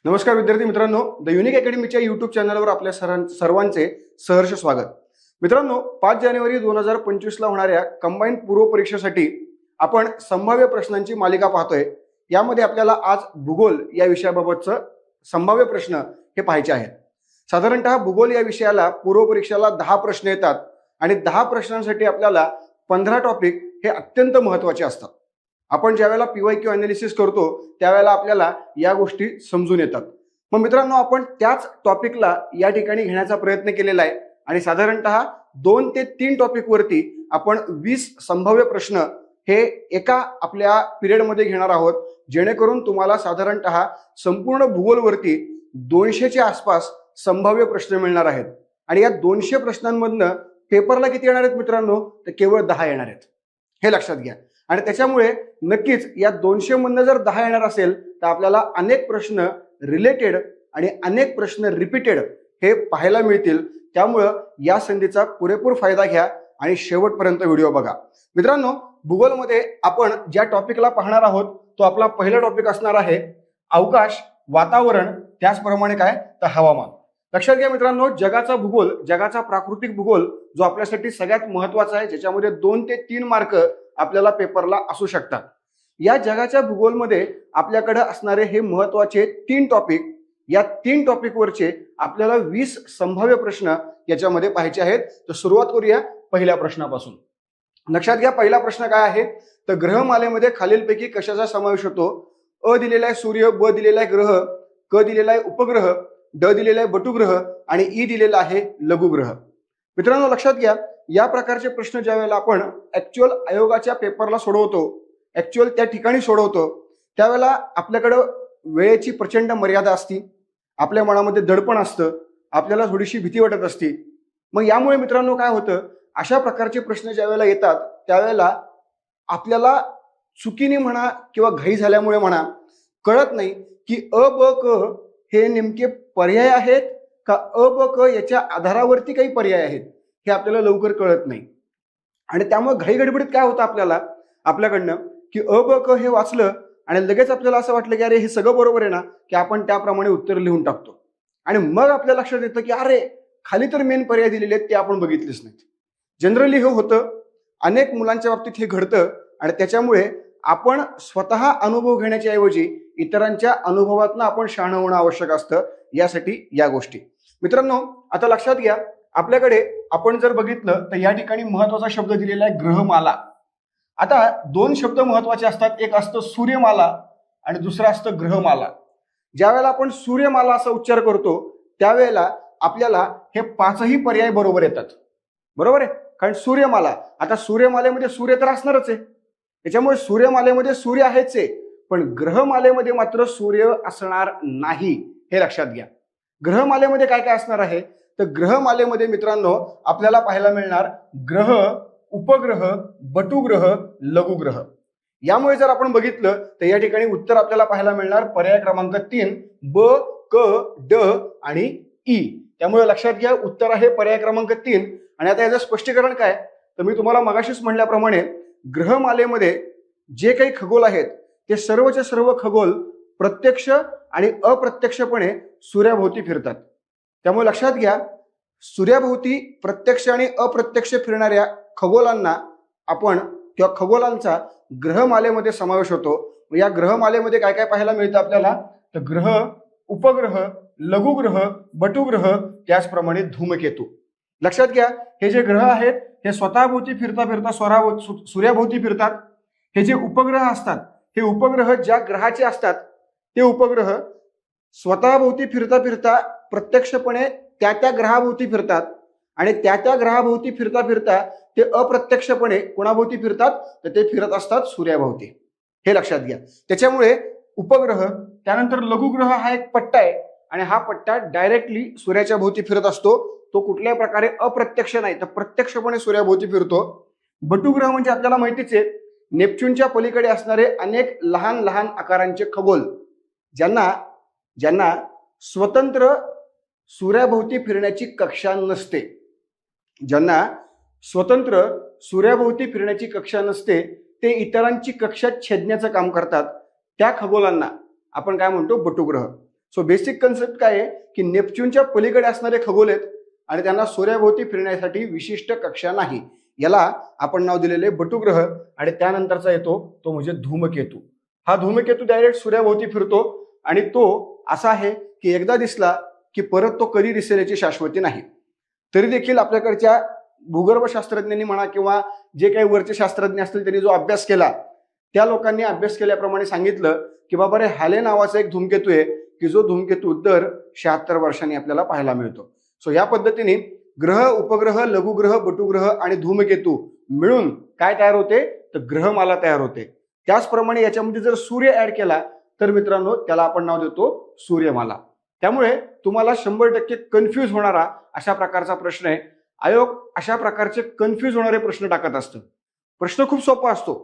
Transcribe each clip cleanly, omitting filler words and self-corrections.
नमस्कार विद्यार्थी मित्रांनो, द युनिक अकॅडमीच्या यूट्यूब चॅनलवर आपल्या सर्वांचे सहर्ष स्वागत. मित्रांनो, 5 जानेवारी 2025 ला होणाऱ्या कंबाईंड पूर्व परीक्षेसाठी आपण संभाव्य प्रश्नांची मालिका पाहतोय. यामध्ये आपल्याला आज भूगोल या विषयाबाबतचं संभाव्य प्रश्न हे पाहायचे आहेत. साधारणतः भूगोल या विषयाला पूर्व परीक्षेला 10 प्रश्न येतात आणि 10 प्रश्नांसाठी आपल्याला 15 टॉपिक हे अत्यंत महत्त्वाचे असतात. आपण ज्यावेळेला PYQ अनालिसिस करतो त्यावेळेला आपल्याला या गोष्टी समजून येतात. मग मित्रांनो, आपण त्याच टॉपिकला या ठिकाणी घेण्याचा प्रयत्न केलेला आहे आणि साधारणतः 2 ते 3 टॉपिक वरती आपण 20 संभाव्य प्रश्न हे एका आपल्या पिरियडमध्ये घेणार आहोत, जेणेकरून तुम्हाला साधारणतः संपूर्ण भूगोलवरती 200च्या आसपास संभाव्य प्रश्न मिळणार आहेत. आणि या 200 प्रश्नांमधनं पेपरला किती येणार आहेत मित्रांनो? तर केवळ 10 येणार आहेत, हे लक्षात घ्या. आणि त्याच्यामुळे नक्कीच या 200 मधनं जर 10 येणार असेल तर आपल्याला अनेक प्रश्न रिलेटेड आणि अनेक प्रश्न रिपीटेड हे पाहायला मिळतील. त्यामुळं या संधीचा पुरेपूर फायदा घ्या आणि शेवटपर्यंत व्हिडिओ बघा. मित्रांनो, भूगोलमध्ये आपण ज्या टॉपिकला पाहणार आहोत तो आपला पहिला टॉपिक असणार आहे अवकाश, वातावरण, त्याचप्रमाणे काय तर हवामान. लक्षात घ्या मित्रांनो, जगाचा भूगोल, जगाचा प्राकृतिक भूगोल जो आपल्यासाठी सगळ्यात महत्वाचा आहे, ज्याच्यामध्ये 2 ते 3 मार्क आपल्याला पेपरला असू शकतात. या जगाच्या भूगोलमध्ये आपल्याकडे असणारे हे महत्वाचे 3 टॉपिक, या 3 टॉपिकवरचे आपल्याला 20 संभाव्य प्रश्न याच्यामध्ये पाहायचे आहेत. तर सुरुवात करूया पहिल्या प्रश्नापासून. लक्षात घ्या, पहिला प्रश्न काय आहे तर ग्रहमालेमध्ये खालीलपैकी कशाचा समावेश होतो? अ दिलेला आहे सूर्य, ब दिलेला आहे ग्रह, क दिलेला आहे उपग्रह, ड दिलेला आहे बटुग्रह आणि ई दिलेला आहे लघुग्रह. मित्रांनो लक्षात घ्या, या प्रकारचे प्रश्न ज्या वेळेला आपण ऍक्च्युअल आयोगाच्या पेपरला सोडवतो, ऍक्च्युअल त्या ठिकाणी सोडवतो, त्यावेळेला आपल्याकडं वेळेची प्रचंड मर्यादा असती, आपल्या मनामध्ये दडपण असतं, आपल्याला थोडीशी भीती वाटत असते. मग यामुळे मित्रांनो काय होतं, अशा प्रकारचे प्रश्न ज्या वेळेला येतात त्यावेळेला आपल्याला चुकीने म्हणा किंवा घाई झाल्यामुळे म्हणा कळत नाही की अ ब क हे नेमके पर्याय आहेत का अ ब क याच्या आधारावरती काही पर्याय आहेत हे आपल्याला लवकर कळत नाही. आणि त्यामुळे घाई गडबडीत काय होतं आपल्याकडनं की अ ब क हे वाचलं आणि लगेच आपल्याला असं वाटलं की अरे हे सगळं बरोबर आहे ना, की आपण त्याप्रमाणे उत्तर लिहून टाकतो. आणि मग आपल्या लक्षात येतं की अरे खाली तर मेन पर्याय दिलेले आहेत ते आपण बघितलेच नाहीत. जनरली हे होतं, अनेक मुलांच्या बाबतीत हे घडतं आणि त्याच्यामुळे आपण स्वतः अनुभव घेण्याच्या ऐवजी इतरांच्या अनुभवातनं आपण शहाणं होणं आवश्यक असतं. यासाठी या गोष्टी मित्रांनो आता लक्षात घ्या. आपल्याकडे आपण जर बघितलं तर या ठिकाणी महत्वाचा शब्द दिलेला आहे ग्रहमाला. आता 2 शब्द महत्वाचे असतात, एक असतं सूर्यमाला आणि दुसरं असतं ग्रहमाला. ज्या वेळेला आपण सूर्यमाला असा उच्चार करतो त्यावेळेला आपल्याला हे 5ही पर्याय बरोबर येतात, बरोबर आहे. कारण सूर्यमाला, आता सूर्यमालेमध्ये सूर्य तर असणारच आहे, त्याच्यामुळे सूर्यमालेमध्ये सूर्य आहेच आहे, पण ग्रहमालेमध्ये मात्र सूर्य असणार नाही, हे लक्षात घ्या. ग्रहमालेमध्ये काय काय असणार आहे तर ग्रहमालेमध्ये मित्रांनो आपल्याला पाहायला मिळणार ग्रह, उपग्रह, बटुग्रह, लघुग्रह. यामुळे जर आपण बघितलं तर या ठिकाणी उत्तर आपल्याला पाहायला मिळणार पर्याय क्रमांक 3 ब, क, ड आणि ई. त्यामुळे लक्षात घ्या उत्तर आहे पर्याय क्रमांक 3. आणि आता याचं स्पष्टीकरण काय तर मी तुम्हाला मगाशीच म्हणल्याप्रमाणे ग्रहमालेमध्ये जे काही खगोल आहेत ते सर्वचे सर्व खगोल प्रत्यक्ष आणि अप्रत्यक्षपणे सूर्याभोवती फिरतात. त्यामुळे लक्षात घ्या, सूर्याभोवती प्रत्यक्ष आणि अप्रत्यक्ष फिरणाऱ्या खगोलांना आपण किंवा खगोलांचा ग्रहमालेमध्ये समावेश होतो. या ग्रहमालेमध्ये काय काय पाहायला मिळतं आपल्याला तर ग्रह, उपग्रह, लघुग्रह, बटुग्रह, त्याचप्रमाणे धूमकेतू. लक्षात घ्या, हे जे ग्रह आहेत हे स्वतःभोवती फिरता फिरता सूर्याभोवती फिरतात. हे जे उपग्रह असतात, हे उपग्रह ज्या ग्रहाचे असतात ते उपग्रह स्वतःभोवती फिरता फिरता प्रत्यक्षपणे त्या ग्रहाभोवती फिरतात आणि त्या ग्रहाभोवती फिरता फिरता ते अप्रत्यक्षपणे कोणाभोवती फिरतात तर ते फिरत असतात सूर्याभोवती, हे लक्षात घ्या. त्याच्यामुळे उपग्रह, त्यानंतर लघुग्रह हा एक पट्टा आहे आणि हा पट्टा डायरेक्टली सूर्याच्या भोवती फिरत असतो. तो कुठल्याही प्रकारे अप्रत्यक्ष नाही तर प्रत्यक्षपणे सूर्याभोवती फिरतो. बटुग्रह म्हणजे आपल्याला माहितीच आहे, नेपच्यूनच्या पलीकडे असणारे अनेक लहान लहान आकारांचे खगोल ज्यांना स्वतंत्र सूर्याभोवती फिरण्याची कक्षा नसते, ज्यांना स्वतंत्र सूर्याभोवती फिरण्याची कक्षा नसते, ते इतरांची कक्षा छेदण्याचं काम करतात. त्या खगोलांना आपण काय म्हणतो बटुग्रह. सो बेसिक कन्सेप्ट काय आहे की नेपच्यूनच्या पलीकडे असणारे खगोल आहेत आणि त्यांना सूर्याभोवती फिरण्यासाठी विशिष्ट कक्षा नाही. याला आपण नाव दिलेले बटुग्रह आणि त्यानंतरचा येतो तो म्हणजे धूमकेतू. हा धूमकेतू डायरेक्ट सूर्याभोवती फिरतो आणि तो असा आहे की एकदा दिसला की परत तो कधी दिसेल याची शाश्वती नाही. तरी देखील आपल्याकडच्या भूगर्भशास्त्रज्ञांनी म्हणा किंवा जे काही वरचे शास्त्रज्ञ असतील त्यांनी जो अभ्यास केला त्या लोकांनी अभ्यास केल्याप्रमाणे सांगितलं की बाबा रे हाले नावाचा एक धूमकेतू आहे की जो धूमकेतू दर 76 वर्षांनी आपल्याला पाहायला मिळतो. सो या पद्धतीने ग्रह, उपग्रह, लघुग्रह, बटुग्रह आणि धूमकेतू मिळून काय तयार होते तर ग्रहमाला तयार होते. त्याचप्रमाणे याच्यामध्ये जर सूर्य ऍड केला तर मित्रांनो त्याला आपण नाव देतो सूर्यमाला. त्यामुळे तुम्हाला 100% कन्फ्यूज होणारा अशा प्रकारचा प्रश्न आहे. आयोग अशा प्रकारचे कन्फ्यूज होणारे प्रश्न टाकत असतं. प्रश्न खूप सोपा असतो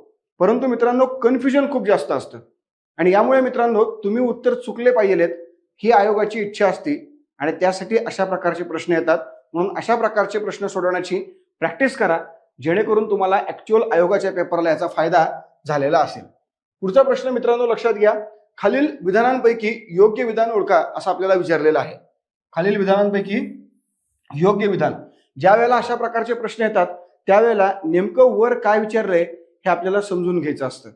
परंतु मित्रांनो कन्फ्युजन खूप जास्त असतं आणि यामुळे मित्रांनो तुम्ही उत्तर चुकले पाहिजेत ही आयोगाची इच्छा असते आणि त्यासाठी अशा प्रकारचे प्रश्न येतात. म्हणून अशा प्रकारचे प्रश्न सोडवण्याची प्रॅक्टिस करा जेणेकरून तुम्हाला ऍक्च्युअल आयोगाच्या पेपरला याचा फायदा झालेला असेल. पुढचा प्रश्न मित्रांनो लक्षात घ्या. खालील विधानांपैकी योग्य विधान ओळखा असं आपल्याला विचारलेलं आहे. खालील विधानांपैकी योग्य विधान. ज्या वेळेला अशा प्रकारचे प्रश्न येतात त्यावेळेला नेमकं वर काय विचारलंय हे आपल्याला समजून घ्यायचं असतं.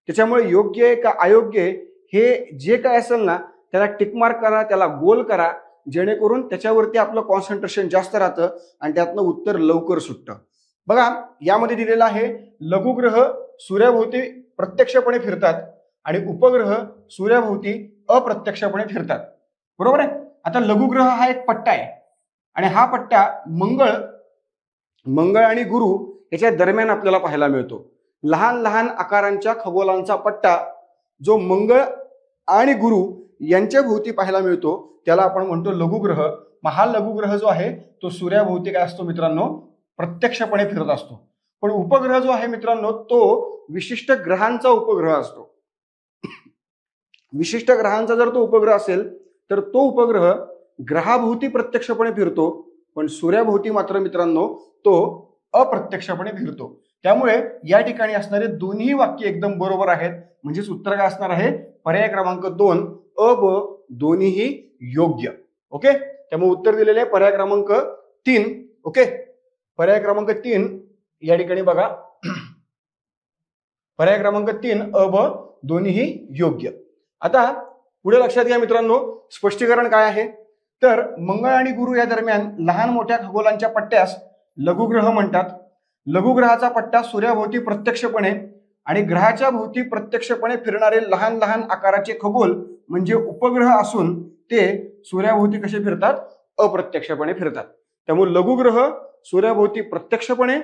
त्याच्यामुळे योग्य आहे का अयोग्य आहे हे जे काय असेल ना त्याला टिकमार्क करा, त्याला गोल करा जेणेकरून त्याच्यावरती आपलं कॉन्सन्ट्रेशन जास्त राहतं आणि त्यातनं उत्तर लवकर सुटतं. बघा यामध्ये दिलेलं आहे लघुग्रह सूर्याभोवती प्रत्यक्षपणे फिरतात आणि उपग्रह सूर्याभोवती अप्रत्यक्षपणे फिरतात. बरोबर आहे. आता लघुग्रह हा एक पट्टा आहे आणि हा पट्टा मंगळ आणि गुरु याच्या दरम्यान आपल्याला पाहायला मिळतो. लहान लहान आकारांच्या खगोलांचा पट्टा जो मंगळ आणि गुरु यांच्या भोवती पाहायला मिळतो त्याला आपण म्हणतो लघुग्रह. हा लघुग्रह जो आहे तो सूर्याभोवती काय असतो मित्रांनो प्रत्यक्षपणे फिरत असतो. पण उपग्रह जो आहे मित्रांनो तो विशिष्ट ग्रहांचा उपग्रह असतो. विशिष्ट ग्रहांचा जर तो उपग्रह असेल तर तो उपग्रह ग्रहाभोवती प्रत्यक्षपणे फिरतो पण सूर्याभोवती मात्र मित्रांनो तो अप्रत्यक्षपणे फिरतो. त्यामुळे या ठिकाणी असणारे दोन्ही वाक्य एकदम बरोबर आहेत. म्हणजेच उत्तर काय असणार आहे पर्याय क्रमांक 2 अ ब दोन्हीही योग्य. ओके. त्यामुळे उत्तर दिलेले आहे पर्याय क्रमांक 3. ओके. पर्याय क्रमांक 3 या ठिकाणी बघा पर्याय क्रमांक 3 अ ब दोन्हीही योग्य. आता पुढे लक्षात घ्या मित्रांनो स्पष्टीकरण काय आहे तर मंगळ आणि गुरु या दरम्यान लहान मोठ्या खगोलांच्या पट्ट्यास लघुग्रह म्हणतात. लघुग्रहाचा पट्टा सूर्याभोवती प्रत्यक्षपणे आणि ग्रहाच्या भोवती प्रत्यक्षपणे फिरणारे लहान लहान आकाराचे खगोल म्हणजे उपग्रह असून ते सूर्याभोवती कसे फिरतात अप्रत्यक्षपणे फिरतात. त्यामुळे लघुग्रह सूर्याभोवती प्रत्यक्षपणे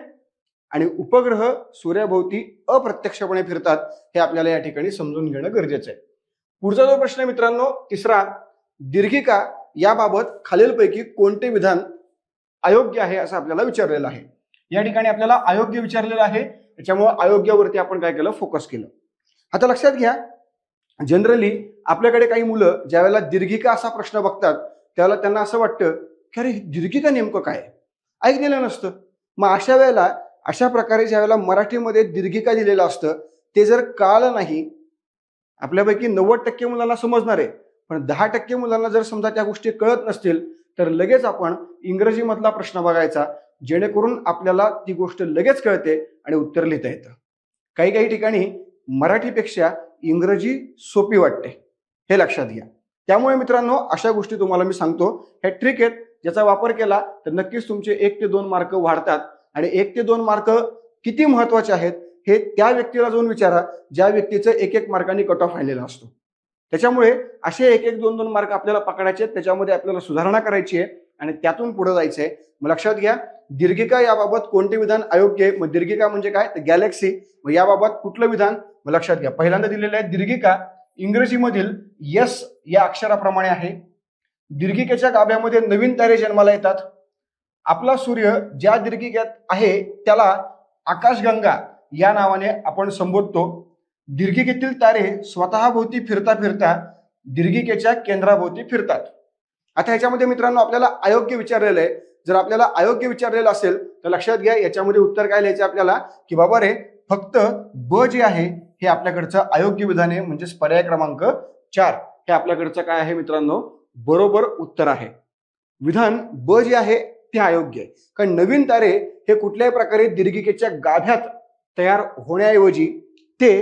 आणि उपग्रह सूर्याभोवती अप्रत्यक्षपणे फिरतात हे आपल्याला या ठिकाणी समजून घेणं गरजेचं आहे. पुढचा जो प्रश्न मित्रांनो तिसरा दीर्घिका याबाबत खालीलपैकी कोणते विधान अयोग्य आहे असं आपल्याला विचारलेलं आहे. या ठिकाणी आपल्याला अयोग्य विचारलेलं आहे त्याच्यामुळे अयोग्यावरती आपण काय केलं फोकस केलं. आता लक्षात घ्या जनरली आपल्याकडे काही मुलं ज्यावेळेला दीर्घिका असा प्रश्न बघतात त्यावेळेला त्यांना असं वाटतं की अरे दीर्घिका नेमकं काय ऐकलेलं नसतं. मग अशा वेळेला अशा प्रकारे ज्यावेळेला मराठीमध्ये दीर्घिका दिलेलं असतं ते जर कळलं नाही आपल्यापैकी 90% मुलांना समजणार आहे पण 10% मुलांना जर समजा त्या गोष्टी कळत नसतील तर लगेच आपण इंग्रजीमधला प्रश्न बघायचा जेणेकरून आपल्याला ती गोष्ट लगेच कळते आणि उत्तर लिहिता येतं. काही काही ठिकाणी मराठीपेक्षा इंग्रजी सोपी वाटते हे लक्षात घ्या. त्यामुळे मित्रांनो अशा गोष्टी तुम्हाला मी सांगतो ह्या ट्रिक आहेत ज्याचा वापर केला तर नक्कीच तुमचे 1 ते 2 मार्क वाढतात आणि 1 ते 2 मार्क किती महत्वाचे आहेत हे त्या व्यक्तीला जाऊन विचारा ज्या व्यक्तीचं 1-1 मार्कांनी कट ऑफ राहिलेला असतो. त्याच्यामुळे असे 1-1, 2-2 मार्क आपल्याला पकडायचे आहेत त्याच्यामध्ये आपल्याला सुधारणा करायची आहे आणि त्यातून पुढे जायचंय. मग लक्षात घ्या दीर्घिका याबाबत कोणते विधान अयोग्य आहे. मग दीर्घिका म्हणजे काय तर गॅलेक्सी. मग याबाबत कुठलं विधान मग लक्षात घ्या पहिल्यांदा दिलेलं आहे दीर्घिका इंग्रजीमधील यस या अक्षराप्रमाणे आहे. दीर्घिकेच्या गाभ्यामध्ये नवीन तारे जन्माला येतात. आपला सूर्य ज्या दीर्घिकेत आहे त्याला आकाशगंगा या नावाने आपण संबोधतो. दीर्घिकेतील तारे स्वतःभोवती फिरता फिरता दीर्घिकेच्या केंद्राभोवती फिरतात. आता ह्याच्यामध्ये मित्रांनो आपल्याला अयोग्य विचारलेलं आहे. जर आपल्याला अयोग्य विचारलेलं असेल तर लक्षात घ्या याच्यामध्ये उत्तर काय लिहायचं आपल्याला की बाबा रे फक्त ब जे आहे हे आपल्याकडचं अयोग्य विधान आहे म्हणजेच पर्याय क्रमांक 4. हे आपल्याकडचं काय आहे मित्रांनो, बरोबर उत्तर आहे. विधान ब जे आहे ते अयोग्य आहे. कारण नवीन तारे हे कुठल्याही प्रकारे दीर्घिकेच्या गाभ्यात तयार होण्याऐवजी ते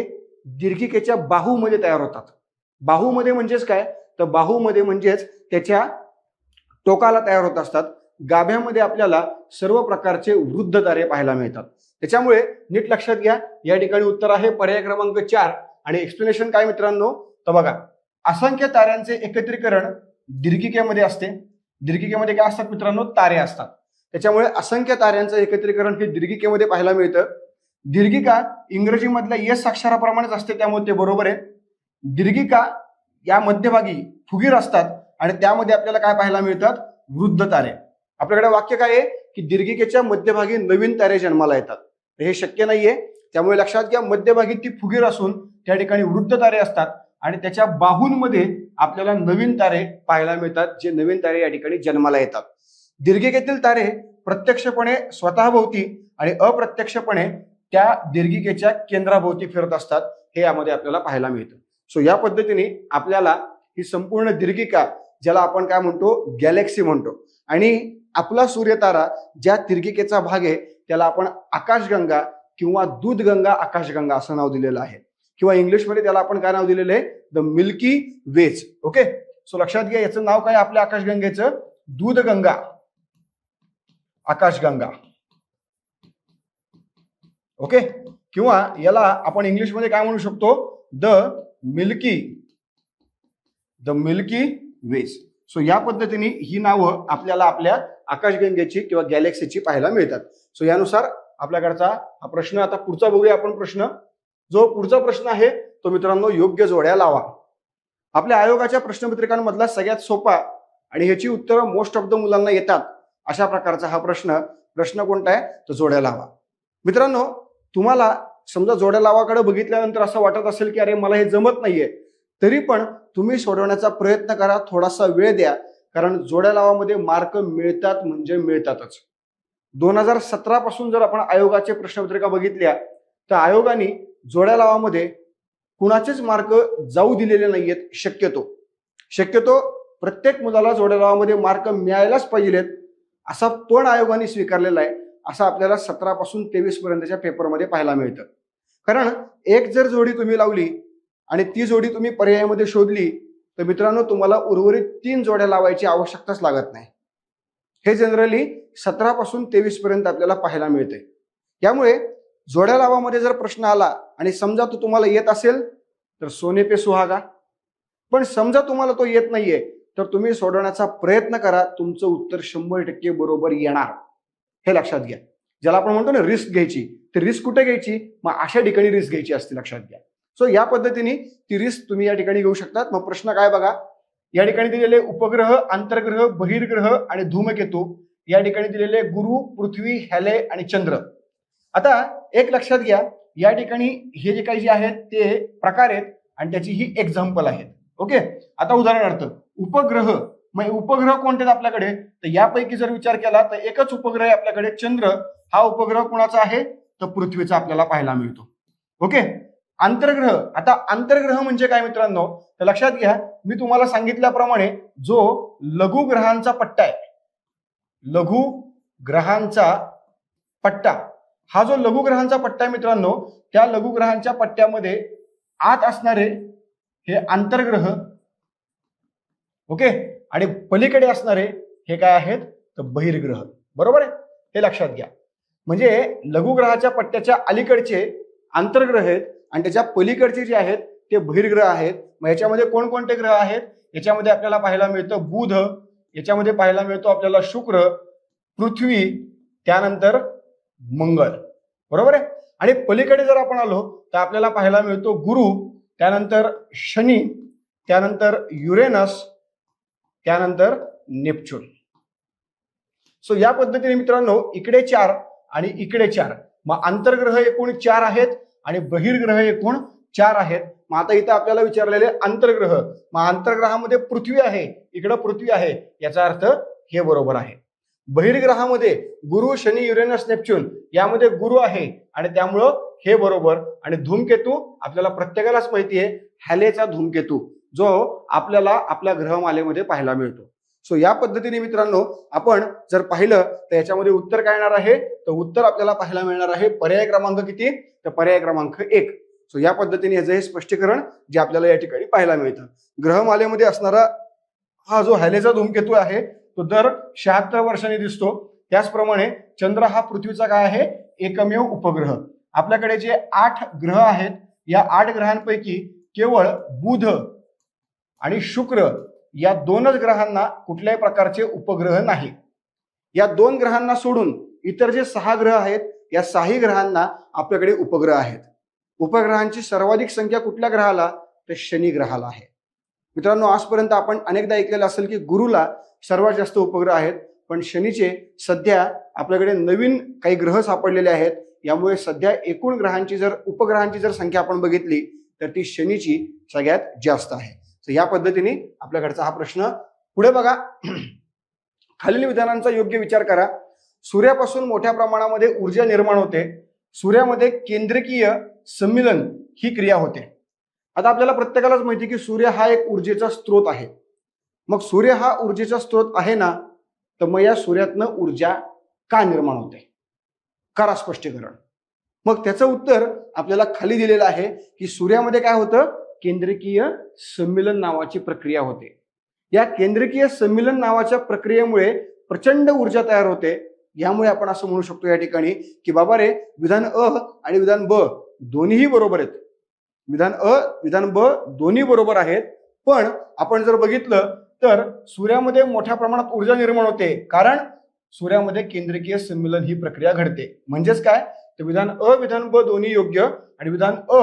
दीर्घिकेच्या बाहूमध्ये तयार होतात. बाहूमध्ये म्हणजेच काय, तर बाहूमध्ये म्हणजेच त्याच्या टोकाला तयार होत असतात. गाभ्यामध्ये आपल्याला सर्व प्रकारचे वृद्ध तारे पाहायला मिळतात. त्याच्यामुळे नीट लक्षात घ्या, या ठिकाणी उत्तर आहे पर्याय क्रमांक 4. आणि एक्सप्लेनेशन काय मित्रांनो, तर बघा, असंख्य ताऱ्यांचे एकत्रीकरण दीर्घिकेमध्ये असते. दीर्घिकेमध्ये काय असतात मित्रांनो, तारे असतात. त्याच्यामुळे असंख्य ताऱ्यांचं एकत्रीकरण हे दीर्घिकेमध्ये पाहायला मिळतं. दीर्घिका इंग्रजीमधल्या यस अक्षराप्रमाणेच असते, त्यामुळे ते बरोबर आहे. दीर्घिका या मध्यभागी फुगीर असतात आणि त्यामध्ये आपल्याला काय पाहायला मिळतात, वृद्ध तारे. आपल्याकडे वाक्य काय आहे की दीर्घिकेच्या मध्यभागी नवीन तारे जन्माला येतात. हे शक्य नाहीये, त्यामुळे लक्षात घ्या, मध्यभागी ती फुगीर असून त्या ठिकाणी वृद्ध तारे असतात आणि त्याच्या बाहूंमध्ये आपल्याला नवीन तारे पाहायला मिळतात, जे नवीन तारे या ठिकाणी जन्माला येतात. दीर्घिकेतील तारे प्रत्यक्षपणे स्वतःभोवती आणि अप्रत्यक्षपणे त्या दीर्घिकेच्या केंद्राभोवती फिरत असतात, हे यामध्ये आपल्याला पाहायला मिळतं. सो या पद्धतीने आपल्याला ही संपूर्ण दीर्घिका, ज्याला आपण काय म्हणतो, गॅलेक्सी म्हणतो, आणि आपला सूर्यतारा ज्या दीर्घिकेचा भाग आहे त्याला आपण आकाशगंगा किंवा दूधगंगा आकाशगंगा असं नाव दिलेलं आहे, किंवा इंग्लिशमध्ये त्याला आपण काय नाव दिलेलं आहे, the Milky Way. Okay, so लक्षात घ्या, याचं नाव काय आपल्या आकाशगंगेचं, दूधगंगा आकाशगंगा. ओके, किंवा याला आपण इंग्लिशमध्ये काय म्हणू शकतो, द मिल्की वेज. सो या पद्धतीने ही नावं आपल्याला आपल्या आकाशगंगेची किंवा गॅलेक्सीची पाहायला मिळतात. सो यानुसार आपल्याकडचा हा प्रश्न, आता पुढचा बघूया आपण प्रश्न. जो पुढचा प्रश्न आहे तो मित्रांनो, योग्य जोड्या लावा. आपल्या आयोगाच्या प्रश्नपत्रिकांमधला सगळ्यात सोपा आणि ह्याची उत्तरं मोस्ट ऑफ द मुलांना येतात अशा प्रकारचा हा प्रश्न कोणता आहे, तर जोड्या लावा. मित्रांनो, तुम्हाला समजा जोड्या लावाकडे बघितल्यानंतर असं वाटत असेल की अरे मला हे जमत नाहीये, तरी पण तुम्ही सोडवण्याचा प्रयत्न करा, थोडासा वेळ द्या, कारण जोड्या लावामध्ये मार्क मिळतात म्हणजे मिळतातच. 2017 पासून जर आपण आयोगाचे प्रश्नपत्रिका बघितल्या तर आयोगाने जोड्या लावामध्ये कुणाचेच मार्क जाऊ दिलेले नाहीयेत. शक्यतो प्रत्येक मुलाला जोड्या लावामध्ये मार्क मिळायलाच पाहिजेत असा पण आयोगाने स्वीकारलेला आहे, असं आपल्याला 17 पासून 23 पर्यंतच्या पेपरमध्ये पाहायला मिळतं. कारण एक जर जोडी तुम्ही लावली आणि ती जोडी तुम्ही पर्यायामध्ये शोधली तर मित्रांनो, तुम्हाला उर्वरित 3 जोड्या लावायची आवश्यकताच लागत नाही. हे जनरली 17 पासून 23 पर्यंत आपल्याला पाहायला मिळते. त्यामुळे जोड्या लावामध्ये जर प्रश्न आला आणि समजा तो तुम्हाला येत असेल तर सोने पे सुहागा, पण समजा तुम्हाला तो येत नाहीये तर तुम्ही सोडवण्याचा प्रयत्न करा, तुमचं उत्तर 100% बरोबर येणार. हे लक्षात घ्या. ज्याला आपण म्हणतो ना रिस्क घ्यायची, ती रिस्क कुठे घ्यायची, मग अशा ठिकाणी रिस्क घ्यायची असते, लक्षात घ्या. सो या पद्धतीने ती रिस्क तुम्ही या ठिकाणी घेऊ शकतात. मग प्रश्न काय बघा, या ठिकाणी दिलेले उपग्रह, आंतरग्रह, बहिर्ग्रह आणि धूमकेतू, या ठिकाणी दिलेले गुरु, पृथ्वी, हॅले आणि चंद्र. आता एक लक्षात घ्या, या ठिकाणी हे जे काही जे आहेत ते प्रकार आहेत आणि त्याची ही एक्झाम्पल आहेत. ओके, आता उदाहरणार्थ उपग्रह, मग उपग्रह कोणते आहेत आपल्याकडे, तर यापैकी जर विचार केला तर एकच उपग्रह आहे आपल्याकडे, चंद्र. हा उपग्रह कोणाचा आहे, तर पृथ्वीचा आपल्याला पाहायला मिळतो. ओके, आंतरग्रह. आता आंतरग्रह म्हणजे काय मित्रांनो, तर लक्षात घ्या, मी तुम्हाला सांगितल्याप्रमाणे जो लघुग्रहांचा पट्टा आहे, लघुग्रहांचा पट्टा, हा जो लघुग्रहांचा पट्टा आहे मित्रांनो, त्या लघुग्रहांच्या पट्ट्यामध्ये आत असणारे हे आंतरग्रह, ओके, आणि पलीकडे असणारे हे काय आहेत, तर बहिर्ग्रह. बरोबर आहे, हे लक्षात घ्या. म्हणजे लघुग्रहाच्या पट्ट्याच्या अलीकडचे आंतरग्रह आहेत आणि त्याच्या पलीकडचे जे आहेत ते बहिर्ग्रह आहेत. मग याच्यामध्ये कोणकोणते ग्रह आहेत, याच्यामध्ये आपल्याला पाहायला मिळतं बुध, याच्यामध्ये पाहायला मिळतो आपल्याला शुक्र, पृथ्वी, त्यानंतर मंगळ. बरोबर आहे. आणि पलीकडे जर आपण आलो तर आपल्याला पाहायला मिळतो गुरु, त्यानंतर शनी, त्यानंतर युरेनस, त्यानंतर नेपच्यून. सो या पद्धतीने मित्रांनो, इकडे 4 आणि इकडे 4, मग आंतरग्रह एकूण 4 आहेत आणि बहिर्ग्रह एकूण 4 आहेत. मग आता इथं आपल्याला विचारलेले आंतरग्रह, मग आंतरग्रहामध्ये पृथ्वी आहे, इकडं पृथ्वी आहे, याचा अर्थ हे बरोबर आहे. बहिर्ग्रहामध्ये गुरु, शनी, युरेनस, नेपच्यून यामध्ये गुरु आहे आणि त्यामुळं हे बरोबर. आणि धूमकेतू आपल्याला प्रत्येकालाच माहिती आहे, हॅलेचा धूमकेतू जो आपल्याला आपल्या ग्रहमालेमध्ये पाहायला मिळतो. सो या पद्धतीने मित्रांनो आपण जर पाहिलं तर याच्यामध्ये उत्तर काय येणार आहे, तर उत्तर आपल्याला पाहायला मिळणार आहे पर्याय क्रमांक किती, तर पर्याय क्रमांक 1. सो या पद्धतीने याचं हे स्पष्टीकरण जे आपल्याला या ठिकाणी पाहायला मिळतं. ग्रहमालेमध्ये असणारा हा जो हॅलेचा धूमकेतू आहे तो दर 76 वर्षांनी दिसतो. त्याचप्रमाणे चंद्र हा पृथ्वीचा काय आहे, एकमेव उपग्रह. आपल्याकडे जे 8 ग्रह आहेत या 8 ग्रहांपैकी केवळ बुध आणि शुक्र या 2च ग्रहांना कुठल्याही प्रकारचे उपग्रह नाही. या 2 ग्रहांना सोडून इतर जे 6 ग्रह आहेत या 6 ग्रहांना आपल्याकडे उपग्रह आहेत. उपग्रहांची सर्वाधिक संख्या कुठल्या ग्रहाला, तर शनी ग्रहाला आहे. मित्रांनो आजपर्यंत आपण अनेकदा ऐकलेलं असेल की गुरुला सर्वात जास्त उपग्रह आहेत, पण शनीचे सध्या आपल्याकडे नवीन काही ग्रह सापडलेले आहेत. यामुळे सध्या एकूण ग्रहांची जर उपग्रहांची जर संख्या आपण बघितली तर ती शनीची सगळ्यात जास्त आहे. तर या पद्धतीने आपल्याकडचा हा प्रश्न. पुढे बघा, खालील विधानांचा योग्य विचार करा. सूर्यापासून मोठ्या प्रमाणामध्ये ऊर्जा निर्माण होते. सूर्यामध्ये केंद्रकीय सम्मिलन ही क्रिया होते. आता आपल्याला प्रत्येकालाच माहिती की सूर्य हा एक ऊर्जेचा स्रोत आहे. मग सूर्य हा ऊर्जेचा स्रोत आहे ना, तर मग या सूर्यातनं ऊर्जा का निर्माण होते, करा स्पष्टीकरण. मग त्याचं उत्तर आपल्याला खाली दिलेलं आहे की सूर्यामध्ये काय होतं, केंद्रकीय सम्मिलन नावाची प्रक्रिया होते. या केंद्रकीय सम्मिलन नावाच्या प्रक्रियेमुळे प्रचंड ऊर्जा तयार होते. यामुळे आपण असं म्हणू शकतो या ठिकाणी की बाबा रे, विधान अ आणि विधान ब दोन्हीही बरोबर आहेत. विधान अ विधान ब दोन्ही बरोबर आहेत. पण आपण जर बघितलं तर सूर्यामध्ये मोठ्या प्रमाणात ऊर्जा निर्माण होते, कारण सूर्यामध्ये केंद्रकीय सम्मिलन ही प्रक्रिया घडते. म्हणजेच काय, तर विधान अ विधान ब दोन्ही योग्य आणि विधान अ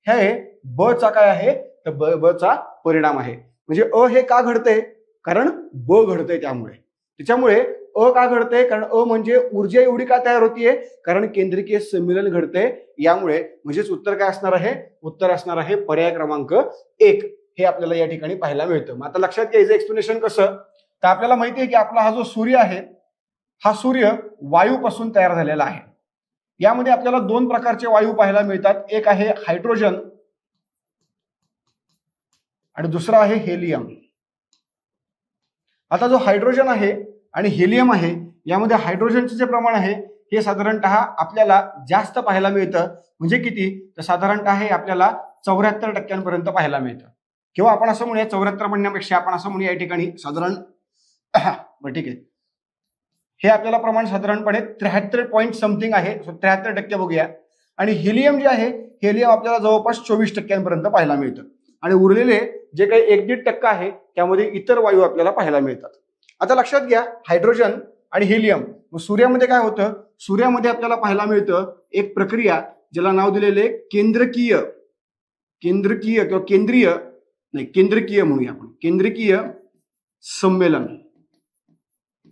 हे ब चा काय आहे, तर ब चा परिणाम आहे. म्हणजे अ हे का घडते, कारण ब घडते त्याच्यामुळे अ का घडते, कारण अ म्हणजे ऊर्जा एवढी का तयार होतीये, कारण केंद्रकीय सम्मिलन घडते यामुळे. म्हणजेच उत्तर काय असणार आहे, उत्तर असणार आहे पर्याय क्रमांक 1. हे आपल्याला या ठिकाणी पाहायला मिळतं. मग आता लक्षात घ्यायचं एक्सप्लेनेशन कसं, तर आपल्याला माहिती आहे की आपला हा जो सूर्य आहे हा सूर्य वायूपासून तयार झालेला आहे. यामध्ये आपल्याला 2 प्रकारचे वायू पाहायला मिळतात. एक आहे हायड्रोजन आणि दुसरा आहे हेलियम. आता जो हायड्रोजन आहे आणि हेलियम आहे यामध्ये हायड्रोजनचे जे प्रमाण आहे हे साधारणतः आपल्याला जास्त पाहायला मिळतं. म्हणजे किती, तर साधारणतः हे आपल्याला 74% पाहायला मिळतं. किंवा आपण असं म्हणूया, 74 म्हणण्यापेक्षा आपण असं म्हणूया या ठिकाणी साधारण बरं ठीक आहे, हे आपल्याला प्रमाण साधारणपणे 73 पॉईंट समथिंग आहे. 73% बघूया. आणि हेलियम जे आहे, हेलियम आपल्याला जवळपास 24% पाहायला मिळतं. आणि उरलेले जे काही 1-1.5% आहे त्यामध्ये इतर वायू आपल्याला पाहायला मिळतात. आता लक्षात घ्या, हायड्रोजन आणि हेलियम. मग सूर्यामध्ये काय होतं, सूर्यामध्ये आपल्याला पाहायला मिळतं एक प्रक्रिया ज्याला नाव दिलेले केंद्रकीय किंवा केंद्रकीय म्हणूया आपण, केंद्रकीय सम्मेलन.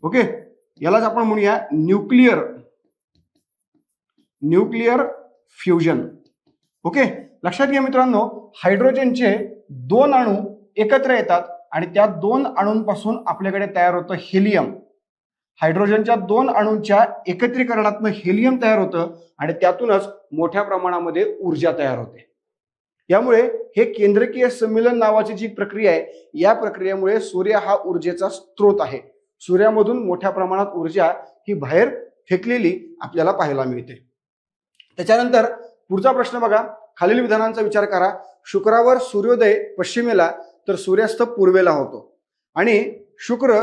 ओके, यालाच आपण म्हणूया न्यूक्लिअर फ्युजन. ओके, लक्षात घ्या मित्रांनो, हायड्रोजनचे 2 अणू एकत्र येतात आणि त्या 2 अणूंपासून आपल्याकडे तयार होतं हेलियम. हायड्रोजनच्या 2 अणूंच्या एकत्रीकरणातून हेलियम तयार होतं आणि त्यातूनच मोठ्या प्रमाणामध्ये ऊर्जा तयार होते. यामुळे हे केंद्रकीय सम्मिलन नावाची जी प्रक्रिया आहे, या प्रक्रियेमुळे सूर्य हा ऊर्जेचा स्रोत आहे. सूर्यामधून मोठ्या प्रमाणात ऊर्जा ही बाहेर फेकलेली आपल्याला पाहायला मिळते. त्याच्यानंतर पुढचा प्रश्न बघा, खालील विधानांचा विचार करा. शुक्रावर सूर्योदय पश्चिमेला तर सूर्यास्त पूर्वेला होतो आणि शुक्र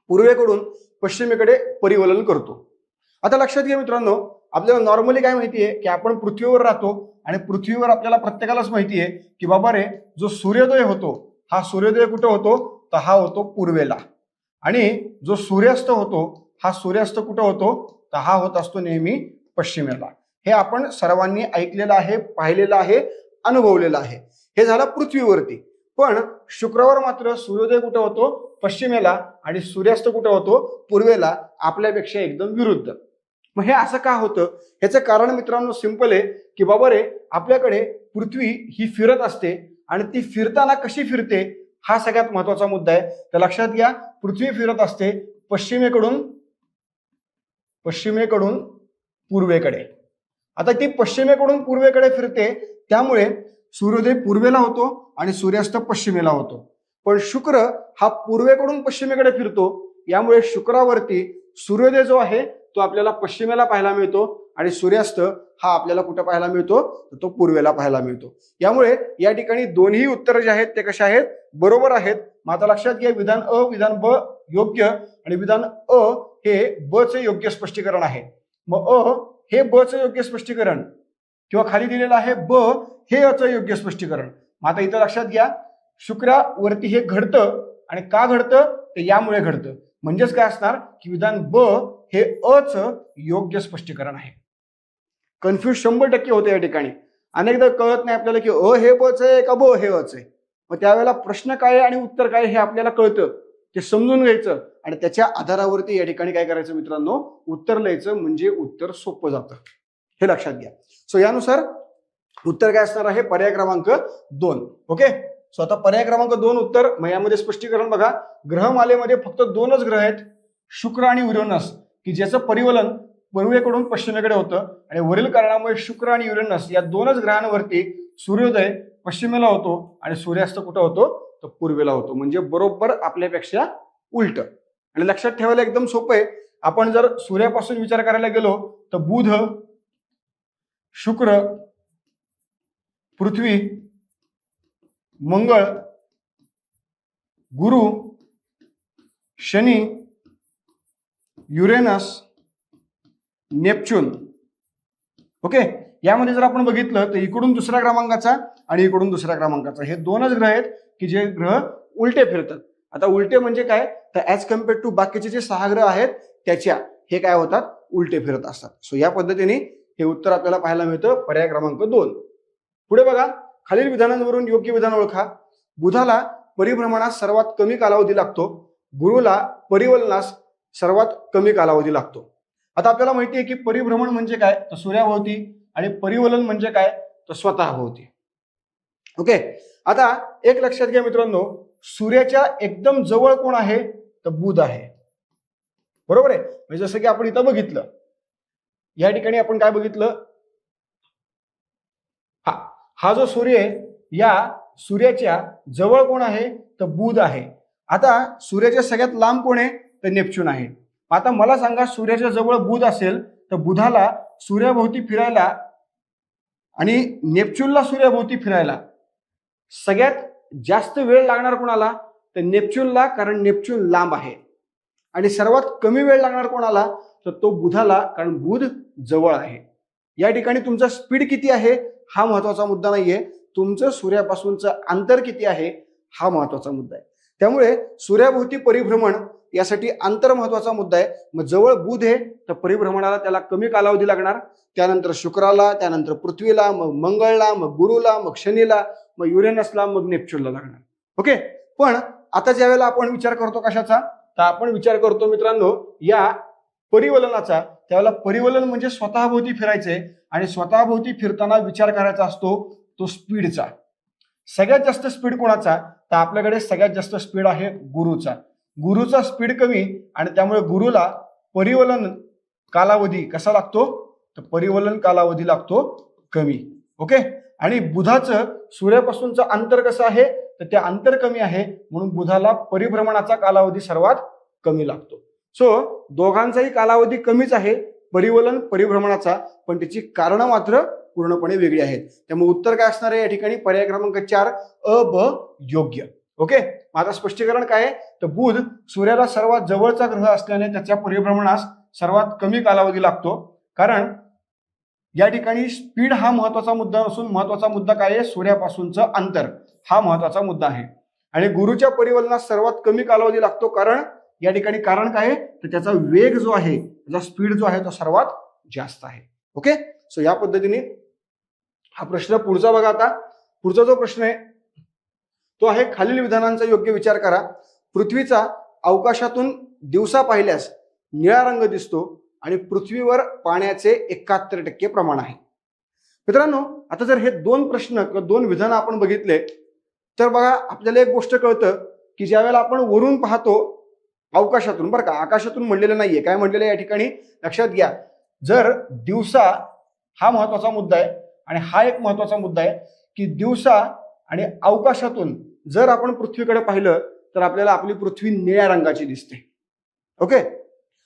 पूर्वेकडून पश्चिमेकडे परिवलन करतो. आता लक्षात घ्या मित्रांनो, आपल्याला नॉर्मली काय माहितीये की आपण पृथ्वीवर राहतो आणि पृथ्वीवर आपल्याला प्रत्येकालाच माहिती आहे की बाबा रे, जो सूर्योदय होतो हा सूर्योदय कुठे होतो, तर हा होतो पूर्वेला. आणि जो सूर्यास्त होतो हा सूर्यास्त कुठे होतो, तर हा होत असतो नेहमी पश्चिमेला. हे आपण सर्वांनी ऐकलेलं आहे, पाहिलेलं आहे, अनुभवलेलं आहे. हे झालं पृथ्वीवरती. पण शुक्रवार मात्र सूर्योदय कुठे होतो, पश्चिमेला, आणि सूर्यास्त कुठे होतो, पूर्वेला, आपल्यापेक्षा एकदम विरुद्ध. मग हे असं का होतं, ह्याचं कारण मित्रांनो सिंपल आहे की बाबा रे, आपल्याकडे पृथ्वी ही फिरत असते आणि ती फिरताना कशी फिरते हा सगळ्यात महत्वाचा मुद्दा आहे. तर लक्षात घ्या, पृथ्वी फिरत असते पश्चिमेकडून पूर्वेकडे. आता ती पश्चिमेकडून पूर्वेकडे फिरते, त्यामुळे सूर्योदय पूर्वेला होतो आणि सूर्यास्त पश्चिमेला होतो. पण शुक्र हा पूर्वेकडून पश्चिमेकडे फिरतो, यामुळे शुक्रावरती सूर्योदय जो आहे तो आपल्याला पश्चिमेला पाहायला मिळतो आणि सूर्यास्त हा आपल्याला कुठं पाहायला मिळतो, तर तो पूर्वेला पाहायला मिळतो. यामुळे या ठिकाणी दोन्ही उत्तर जे आहेत ते कसे आहेत, बरोबर आहेत. मात्र लक्षात घ्या, विधान अ विधान ब योग्य आणि विधान अ हे ब चे योग्य स्पष्टीकरण आहे. मग अ हे ब चे योग्य स्पष्टीकरण किंवा खाली दिलेलं आहे ब हे अ चं योग्य स्पष्टीकरण. मग आता इथं लक्षात घ्या, शुक्रावरती हे घडतं आणि का घडतं, ते यामुळे घडतं. म्हणजेच काय असणार की विधान ब हे अ चं योग्य स्पष्टीकरण आहे. कन्फ्युज 100% होते या ठिकाणी. अनेकदा कळत नाही आपल्याला की अ हे ब च आहे का ब हे अ च आहे. मग त्यावेळेला प्रश्न काय आणि उत्तर काय हे आपल्याला कळतं, ते समजून घ्यायचं आणि त्याच्या आधारावरती या ठिकाणी काय करायचं मित्रांनो, उत्तर लिहायचं, म्हणजे उत्तर सोपं जातं. हे लक्षात घ्या. सो यानुसार उत्तर काय असणार आहे, पर्याय क्रमांक 2. ओके. सो आता पर्याय क्रमांक 2 उत्तर. मग यामध्ये स्पष्टीकरण बघा, ग्रहमालेमध्ये फक्त 2च ग्रह आहेत, शुक्र आणि युरेनस, की ज्याचं परिवलन पूर्वेकडून पश्चिमेकडे होतं आणि वरील कारणामुळे शुक्र आणि युरेनस या 2च ग्रहांवरती सूर्योदय पश्चिमेला होतो आणि सूर्यास्त कुठं होतो, तर पूर्वेला होतो. म्हणजे बरोबर आपल्यापेक्षा उलट. आणि लक्षात ठेवायला एकदम सोपं आहे. आपण जर सूर्यापासून विचार करायला गेलो तर बुध, शुक्र, पृथ्वी, मंगळ, गुरु, शनी, युरेनस, नेपच्यून. ओके. यामध्ये जर आपण बघितलं तर इकडून दुसऱ्या क्रमांकाचा आणि इकडून दुसऱ्या क्रमांकाचा हे 2च ग्रह आहेत की जे ग्रह उलटे फिरतात. आता उलटे म्हणजे काय, तर ऍज कम्पेअर्ड टू बाकीचे जे 6 ग्रह आहेत त्याच्या हे काय होतात, उलटे फिरत असतात. सो या पद्धतीने हे उत्तर आपल्याला पाहायला मिळतं, पर्याय क्रमांक 2. पुढे बघा, खालील विधानांवरून योग्य विधान ओळखा. बुधाला परिभ्रमणास सर्वात कमी कालावधी लागतो, गुरुला परिवलनास सर्वात कमी कालावधी लागतो. आता आपल्याला माहिती आहे की परिभ्रमण म्हणजे काय, तर सूर्याभोवती, आणि परिवलन म्हणजे काय, तर स्वतःभोवती. ओके. आता एक लक्षात घ्या मित्रांनो, सूर्याच्या एकदम जवळ कोण आहे, तर बुध आहे. बरोबर आहे. म्हणजे जसं की आपण इथं बघितलं, या ठिकाणी आपण काय बघितलं, हा जो सूर्य आहे, या सूर्याच्या जवळ कोण आहे, तर बुध आहे. आता सूर्याच्या सगळ्यात लांब कोण आहे, तर नेपच्यून आहे. आता मला सांगा, सूर्याच्या जवळ बुध असेल तर बुधाला सूर्याभोवती फिरायला आणि नेपच्यूनला सूर्याभोवती फिरायला सगळ्यात जास्त वेळ लागणार कोणाला, तर नेपच्यूनला, कारण नेपच्यून लांब आहे. आणि सर्वात कमी वेळ लागणार कोणाला, तर तो बुधाला, कारण बुध जवळ आहे. या ठिकाणी तुमचा स्पीड किती आहे हा महत्वाचा मुद्दा नाहीये, तुमचं सूर्यापासूनचं अंतर किती आहे हा महत्वाचा मुद्दा आहे. त्यामुळे सूर्याभोवती परिभ्रमण यासाठी अंतर महत्वाचा मुद्दा आहे. मग जवळ बुध आहे तर परिभ्रमणाला त्याला कमी कालावधी लागणार, त्यानंतर शुक्राला, त्यानंतर पृथ्वीला, मग मंगळला, मग गुरुला, मग शनीला, मग युरेनसला, मग नेपच्यूनला लागणार. ओके. पण आता ज्या वेळेला आपण विचार करतो कशाचा, तर आपण विचार करतो मित्रांनो या परिवलनाचा. त्यावेळेला परिवलन म्हणजे स्वतःभोवती फिरायचंय आणि स्वतःभोवती फिरताना विचार करायचा असतो तो स्पीडचा. सगळ्यात जास्त स्पीड कोणाचा, तर आपल्याकडे सगळ्यात जास्त स्पीड आहे गुरुचा. गुरुचा स्पीड कमी आणि त्यामुळे गुरुला परिवलन कालावधी कसा लागतो, तर परिवलन कालावधी लागतो कमी. ओके. आणि बुधाचं सूर्यापासूनचं अंतर कसं आहे, तर ते अंतर कमी आहे, म्हणून बुधाला परिभ्रमणाचा कालावधी सर्वात कमी लागतो. सो दोघांचाही कालावधी कमीच आहे, परिवलन परिभ्रमणाचा, पण त्याची कारणं मात्र पूर्णपणे वेगळी आहेत. त्यामुळे उत्तर काय असणार आहे या ठिकाणी, पर्याय क्रमांक 4 अ ब योग्य. ओके. माझं स्पष्टीकरण काय आहे, तर बुध सूर्याला सर्वात जवळचा ग्रह असल्याने त्याच्या परिभ्रमणास सर्वात कमी कालावधी लागतो. कारण या ठिकाणी स्पीड हा महत्वाचा मुद्दा नसून महत्वाचा मुद्दा काय आहे, सूर्यापासूनचं अंतर हा महत्वाचा मुद्दा आहे. आणि गुरुच्या परिवलनास सर्वात कमी कालावधी लागतो, कारण या ठिकाणी कारण काय आहे, तर त्याचा वेग जो आहे, त्याचा स्पीड जो आहे तो सर्वात जास्त आहे. ओके. सो या पद्धतीने हा प्रश्न पुढचा बघा. आता पुढचा जो प्रश्न आहे तो आहे, खालील विधानांचा योग्य विचार करा. पृथ्वीचा अवकाशातून दिवसा पाहिल्यास निळा रंग दिसतो आणि पृथ्वीवर पाण्याचे 71% प्रमाण आहे. मित्रांनो, आता जर हे 2 प्रश्न किंवा 2 विधान आपण बघितले तर बघा आपल्याला एक गोष्ट कळतं की ज्या वेळेला आपण वरून पाहतो अवकाशातून, बरं का, आकाशातून म्हणलेलं नाहीये, काय म्हणलेलं या ठिकाणी लक्षात घ्या. जर दिवसा हा महत्वाचा मुद्दा आहे आणि हा एक महत्वाचा मुद्दा आहे की दिवसा आणि अवकाशातून जर आपण पृथ्वीकडे पाहिलं तर आपल्याला आपली पृथ्वी निळ्या रंगाची दिसते. ओके.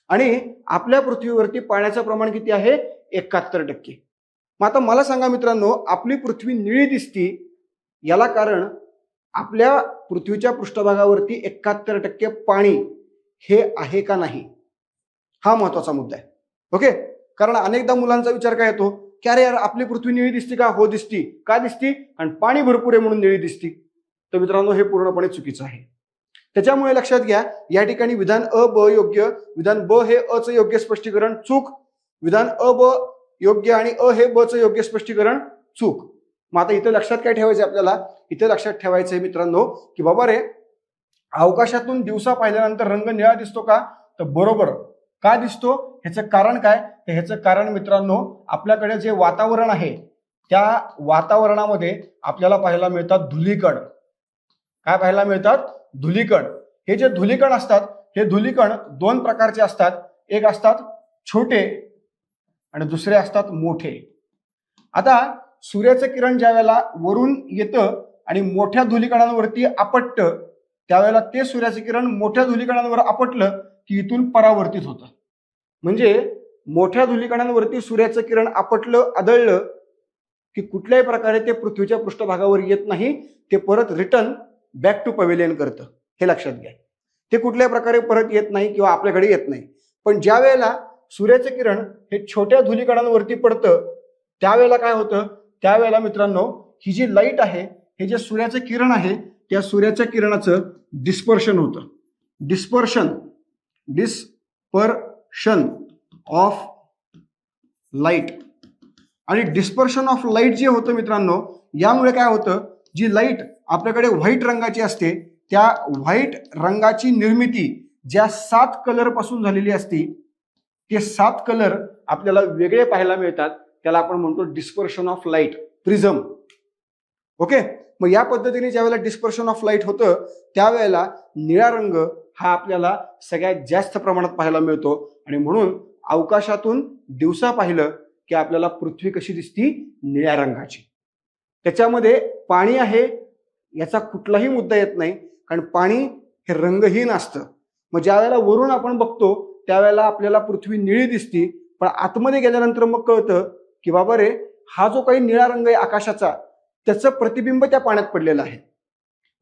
आणि आपल्या पृथ्वीवरती पाण्याचं प्रमाण किती आहे? 71%. मग आता मला सांगा मित्रांनो, आपली पृथ्वी निळी दिसती याला कारण आपल्या पृथ्वीच्या पृष्ठभागावरती 71% पाणी हे आहे का नाही, हा महत्वाचा मुद्दा आहे. ओके. कारण अनेकदा मुलांचा विचार काय येतो की अरे यार आपली पृथ्वी निळी दिसती का? हो दिसती. का दिसती? आणि पाणी भरपूर आहे म्हणून निळी दिसती. तर मित्रांनो हे पूर्णपणे चुकीचं आहे. त्याच्यामुळे लक्षात घ्या, या ठिकाणी विधान अ ब योग्य, विधान ब हे अ चं योग्य स्पष्टीकरण चूक, विधान अ ब योग्य आणि अ हे ब चं योग्य स्पष्टीकरण चूक. मग आता इथे लक्षात काय ठेवायचं आपल्याला? इथे लक्षात ठेवायचं आहे मित्रांनो की बाबा रे, अवकाशातून दिवसा पाहिल्यानंतर रंग निळा दिसतो का? तर बरोबर. का दिसतो? ह्याचं कारण काय? तर ह्याचं कारण मित्रांनो, आपल्याकडे जे वातावरण आहे त्या वातावरणामध्ये आपल्याला पाहायला मिळतात धुलीकण. काय पाहायला मिळतात? धुलीकण. हे जे धुलीकण असतात हे धुलीकण दोन प्रकारचे असतात. एक असतात छोटे आणि दुसरे असतात मोठे. आता सूर्याचं किरण ज्या वेळेला वरून येतं आणि मोठ्या धुलीकणांवरती आपटतं त्यावेळेला ते सूर्याचं किरण मोठ्या धुलीकणांवर आपटलं की इथून परावर्तित होतं. म्हणजे मोठ्या धुलीकणांवरती सूर्याचं किरण आपटलं, आदळलं की कुठल्याही प्रकारे ते पृथ्वीच्या पृष्ठभागावर येत नाही, ते परत रिटर्न बॅक टू पवेलियन करतं. हे लक्षात घ्या. ते कुठल्याही प्रकारे परत येत नाही किंवा आपल्याकडे येत नाही. पण ज्या वेळेला सूर्याचं किरण हे छोट्या धुलीकणांवरती पडतं त्यावेळेला काय होतं? त्यावेळेला मित्रांनो ही जी लाईट आहे, हे जे सूर्याचं किरण आहे त्या सूर्याच्या किरणाचं डिस्पर्शन होतं. Dispersion of light. आणि डिस्पर्शन ऑफ लाईट जे होतं मित्रांनो, यामुळे काय होतं? जी लाईट आपल्याकडे व्हाईट रंगाची असते त्या व्हाईट रंगाची निर्मिती ज्या 7 कलर पासून झालेली असते ते 7 कलर आपल्याला वेगळे पाहायला मिळतात. त्याला आपण म्हणतो dispersion of light, prism. Okay. मग या पद्धतीने ज्या वेळेला डिस्पर्शन ऑफ लाईट होतं त्यावेळेला निळा रंग हा आपल्याला सगळ्यात जास्त प्रमाणात पाहायला मिळतो. आणि म्हणून अवकाशातून दिवसा पाहिलं की आपल्याला पृथ्वी कशी दिसती? निळ्या रंगाची. त्याच्यामध्ये पाणी आहे याचा कुठलाही मुद्दा येत नाही, कारण पाणी हे रंगहीन असतं. मग ज्या वेळेला वरून आपण बघतो त्यावेळेला आपल्याला पृथ्वी निळी दिसती, पण आतमध्ये गेल्यानंतर मग कळतं की बाबा रे, हा जो काही निळा रंग आहे आकाशाचा त्याचं प्रतिबिंब त्या पाण्यात पडलेलं आहे.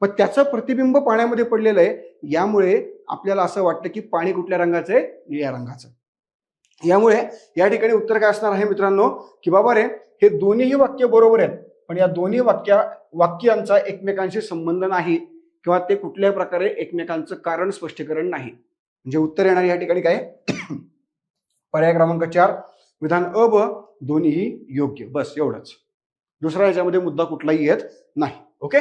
मग त्याचं प्रतिबिंब पाण्यामध्ये पडलेलं आहे, यामुळे आपल्याला असं वाटतं की पाणी कुठल्या रंगाचं आहे? निळ्या रंगाचं. यामुळे या ठिकाणी उत्तर काय असणार आहे मित्रांनो की बाबा रे, हे दोन्हीही वाक्य बरोबर आहेत, पण या दोन्ही वाक्यांचा एकमेकांशी संबंध नाही किंवा ते कुठल्याही प्रकारे एकमेकांचं कारण स्पष्टीकरण नाही. म्हणजे उत्तर येणार या ठिकाणी काय? पर्याय क्रमांक 4 विधान अ ब दोन्हीही योग्य. बस एवढंच. दुसरा याच्यामध्ये मुद्दा कुठलाही येत नाही. ओके.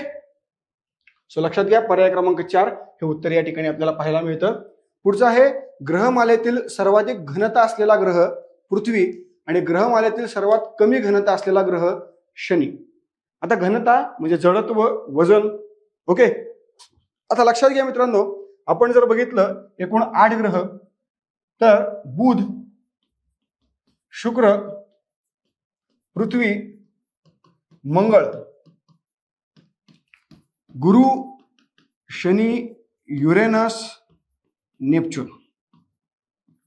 सो लक्षात घ्या, पर्याय क्रमांक 4 हे उत्तर या ठिकाणी आपल्याला पाहायला मिळतं. पुढचं आहे ग्रहमालेतील सर्वाधिक घनता असलेला ग्रह पृथ्वी आणि ग्रहमालेतील सर्वात कमी घनता असलेला ग्रह शनी. आता घनता म्हणजे जडत्व, वजन. ओके. आता लक्षात घ्या मित्रांनो, आपण जर बघितलं एकूण 8 ग्रह तर बुध, शुक्र, पृथ्वी, मंगळ, गुरु, शनी, युरेनस, नेपच्यून.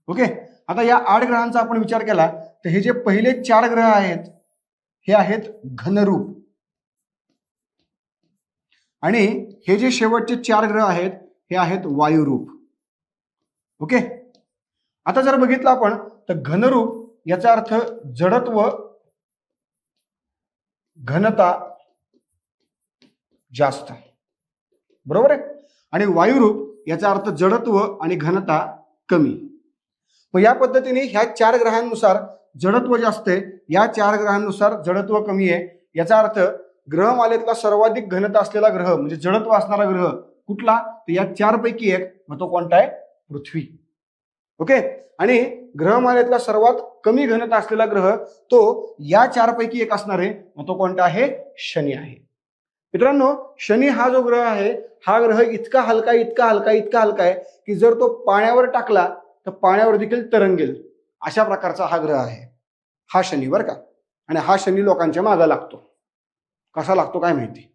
ओके. आता या 8 ग्रहांचा आपण विचार केला तर हे जे पहिले 4 ग्रह आहेत हे आहेत घनरूप आणि हे जे शेवटचे 4 ग्रह आहेत हे आहेत वायुरूप. ओके. आता जर बघितलं आपण तर घनरूप याचा अर्थ जडत्व, घनता जास्त, बरोबर आहे. आणि वायुरूप याचा अर्थ जडत्व आणि घनता कमी. मग या पद्धतीने ह्या 4 ग्रहांनुसार जडत्व जास्त आहे, या 4 ग्रहांनुसार जडत्व कमी आहे. याचा अर्थ ग्रहमालेतला सर्वाधिक घनता असलेला ग्रह म्हणजे जडत्व असणारा ग्रह कुठला? तर या 4 पैकी एक. मग तो कोणता आहे? पृथ्वी. ओके. आणि ग्रहमालेतला सर्वात कमी घनता असलेला ग्रह तो या 4 पैकी एक असणार आहे. मग तो कोणता आहे? शनी आहे. मित्रांनो, शनी हा जो ग्रह आहे हा ग्रह इतका हलका आहे की जर तो पाण्यावर टाकला तर पाण्यावर देखील तरंगेल, अशा प्रकारचा हा ग्रह आहे. हा शनी बरं का. आणि हा शनी लोकांच्या मागे लागतो. कसा लागतो काय माहिती,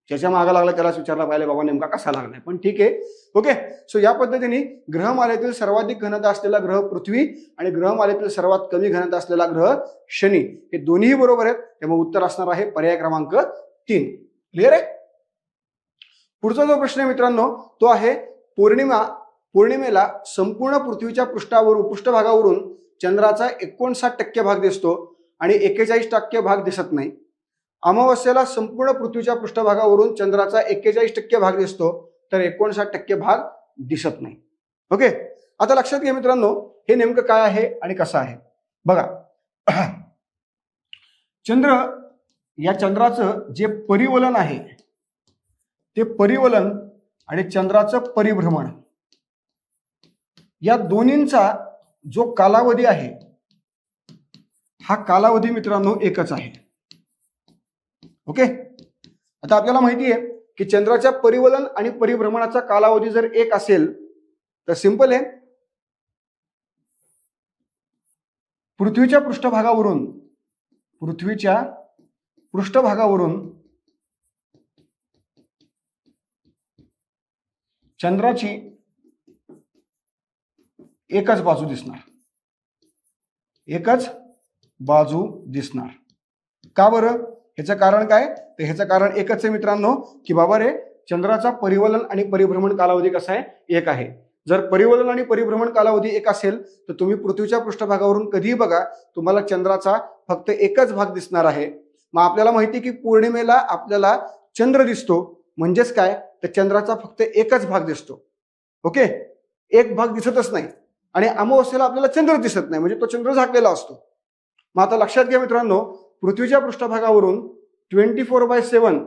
ज्याच्या मागा लागला त्यालाच विचारला पाहिजे बाबा नेमका कसा लागलाय, पण ठीक आहे. ओके, सो या पद्धतीने ग्रहमालेतील सर्वाधिक घनता असलेला ग्रह पृथ्वी आणि ग्रहमालेतील सर्वात कमी घनता असलेला ग्रह शनी, हे दोन्ही बरोबर आहेत. त्यामुळे उत्तर असणार आहे पर्याय क्रमांक 3. क्लिअर आहे. पुढचा जो प्रश्न आहे मित्रांनो तो आहे पौर्णिमेला संपूर्ण पृथ्वीच्या पृष्ठभागावरून चंद्राचा 59% भाग दिसतो आणि 41% भाग दिसत नाही. अमावस्येला संपूर्ण पृथ्वीच्या पृष्ठभागावरून चंद्राचा 41% भाग दिसतो तर 59% भाग दिसत नाही. ओके, आता लक्षात घ्या मित्रांनो हे नेमकं काय आहे आणि कसं आहे बघा. चंद्राचं जे परिवलन आहे ते परिवलन आणि चंद्राचं परिभ्रमण या दोन्हींचा जो कालावधी आहे हा कालावधी मित्रांनो एकच आहे. ओके, आता आपल्याला माहिती आहे की चंद्राच्या परिवलन आणि परिभ्रमणाचा कालावधी जर एक असेल तर सिंपल आहे, पृथ्वीच्या पृष्ठभागावरून चंद्राची एकच बाजू दिसणार. का बरं? ह्याचं कारण काय? तर ह्याचं कारण एकच आहे मित्रांनो की बाबा रे चंद्राचा परिवलन आणि परिभ्रमण कालावधी कसा आहे? एक आहे. जर परिवलन आणि परिभ्रमण कालावधी एक असेल तर तुम्ही पृथ्वीच्या पृष्ठभागावरून कधीही बघा तुम्हाला चंद्राचा फक्त एकच भाग दिसणार आहे. मग आपल्याला माहिती की पौर्णिमेला आपल्याला चंद्र दिसतो म्हणजेच काय तर चंद्राचा फक्त एकच भाग दिसतो. ओके, एक भाग दिसतच नाही आणि अमावस्येला आपल्याला चंद्र दिसत नाही म्हणजे तो चंद्र झाकलेला असतो. मग आता लक्षात घ्या मित्रांनो पृथ्वीच्या पृष्ठभागावरून 24/7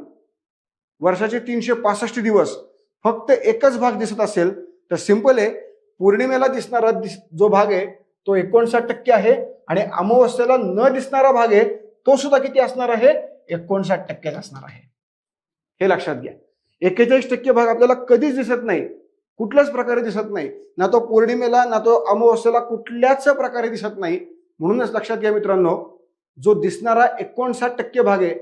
वर्षाचे 365 दिवस फक्त एकच भाग दिसत असेल तर सिंपल आहे पौर्णिमेला दिसणारा जो भाग आहे तो 59% आहे आणि अमावस्येला न दिसणारा भाग आहे तो सुद्धा किती असणार आहे? 59% असणार आहे. हे लक्षात घ्या. 41% भाग आपल्याला कधीच दिसत नाही, कुठल्याच प्रकारे दिसत नाही, ना तो पौर्णिमेला ना तो अमावस्येला कुठल्याच प्रकारे दिसत नाही. म्हणूनच लक्षात घ्या मित्रांनो जो दिसणारा 59% भाग आहे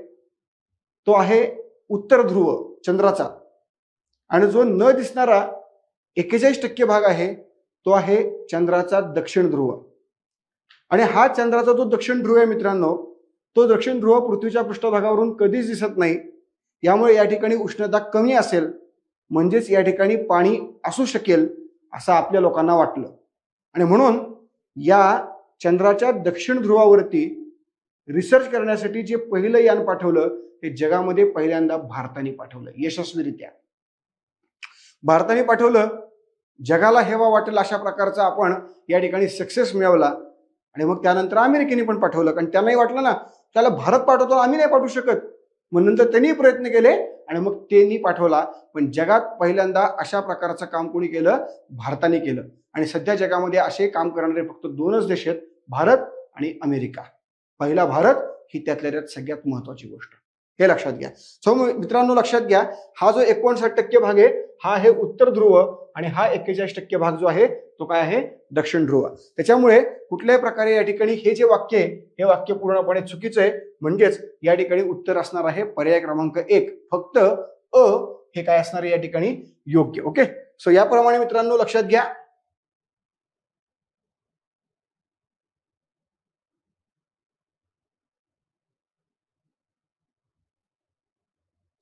तो आहे उत्तर ध्रुव चंद्राचा आणि जो न दिसणारा 41% भाग आहे तो आहे चंद्राचा दक्षिण ध्रुव. आणि हा चंद्राचा जो दक्षिण ध्रुव आहे मित्रांनो तो दक्षिण ध्रुव पृथ्वीच्या पृष्ठभागावरून कधीच दिसत नाही. यामुळे या ठिकाणी उष्णता कमी असेल म्हणजेच या ठिकाणी पाणी असू शकेल असं आपल्या लोकांना वाटलं आणि म्हणून या चंद्राच्या दक्षिण ध्रुवावरती रिसर्च करण्यासाठी जे पहिलं यान पाठवलं ते जगामध्ये पहिल्यांदा भारताने पाठवलं यशस्वीरित्या. भारताने पाठवलं, जगाला हेवा वाटेल अशा प्रकारचा आपण या ठिकाणी सक्सेस मिळवला आणि मग त्यानंतर अमेरिकेने पण पाठवलं कारण त्यांनाही वाटलं ना त्याला भारत पाठवतो आम्ही नाही पाठवू शकत. मग नंतर त्यांनी प्रयत्न केले आणि मग त्यांनी पाठवला. पण जगात पहिल्यांदा अशा प्रकारचं काम कोणी केलं? भारताने केलं. आणि सध्या जगामध्ये असे काम करणारे फक्त 2च देश आहेत, भारत आणि अमेरिका. पहिला भारत ही त्यातल्या त्यात सगळ्यात महत्वाची गोष्ट, हे लक्षात घ्या. सो मित्रांनो लक्षात घ्या हा जो 59% भाग आहे हा आहे उत्तर ध्रुव आणि हा 41% भाग जो आहे तो काय आहे? दक्षिण ध्रुव. त्याच्यामुळे कुठल्याही प्रकारे या ठिकाणी हे जे वाक्य आहे हे वाक्य पूर्णपणे चुकीचं आहे. म्हणजेच या ठिकाणी उत्तर असणार आहे पर्याय क्रमांक 1 फक्त अ हे काय असणार आहे या ठिकाणी योग्य. ओके, सो याप्रमाणे मित्रांनो लक्षात घ्या.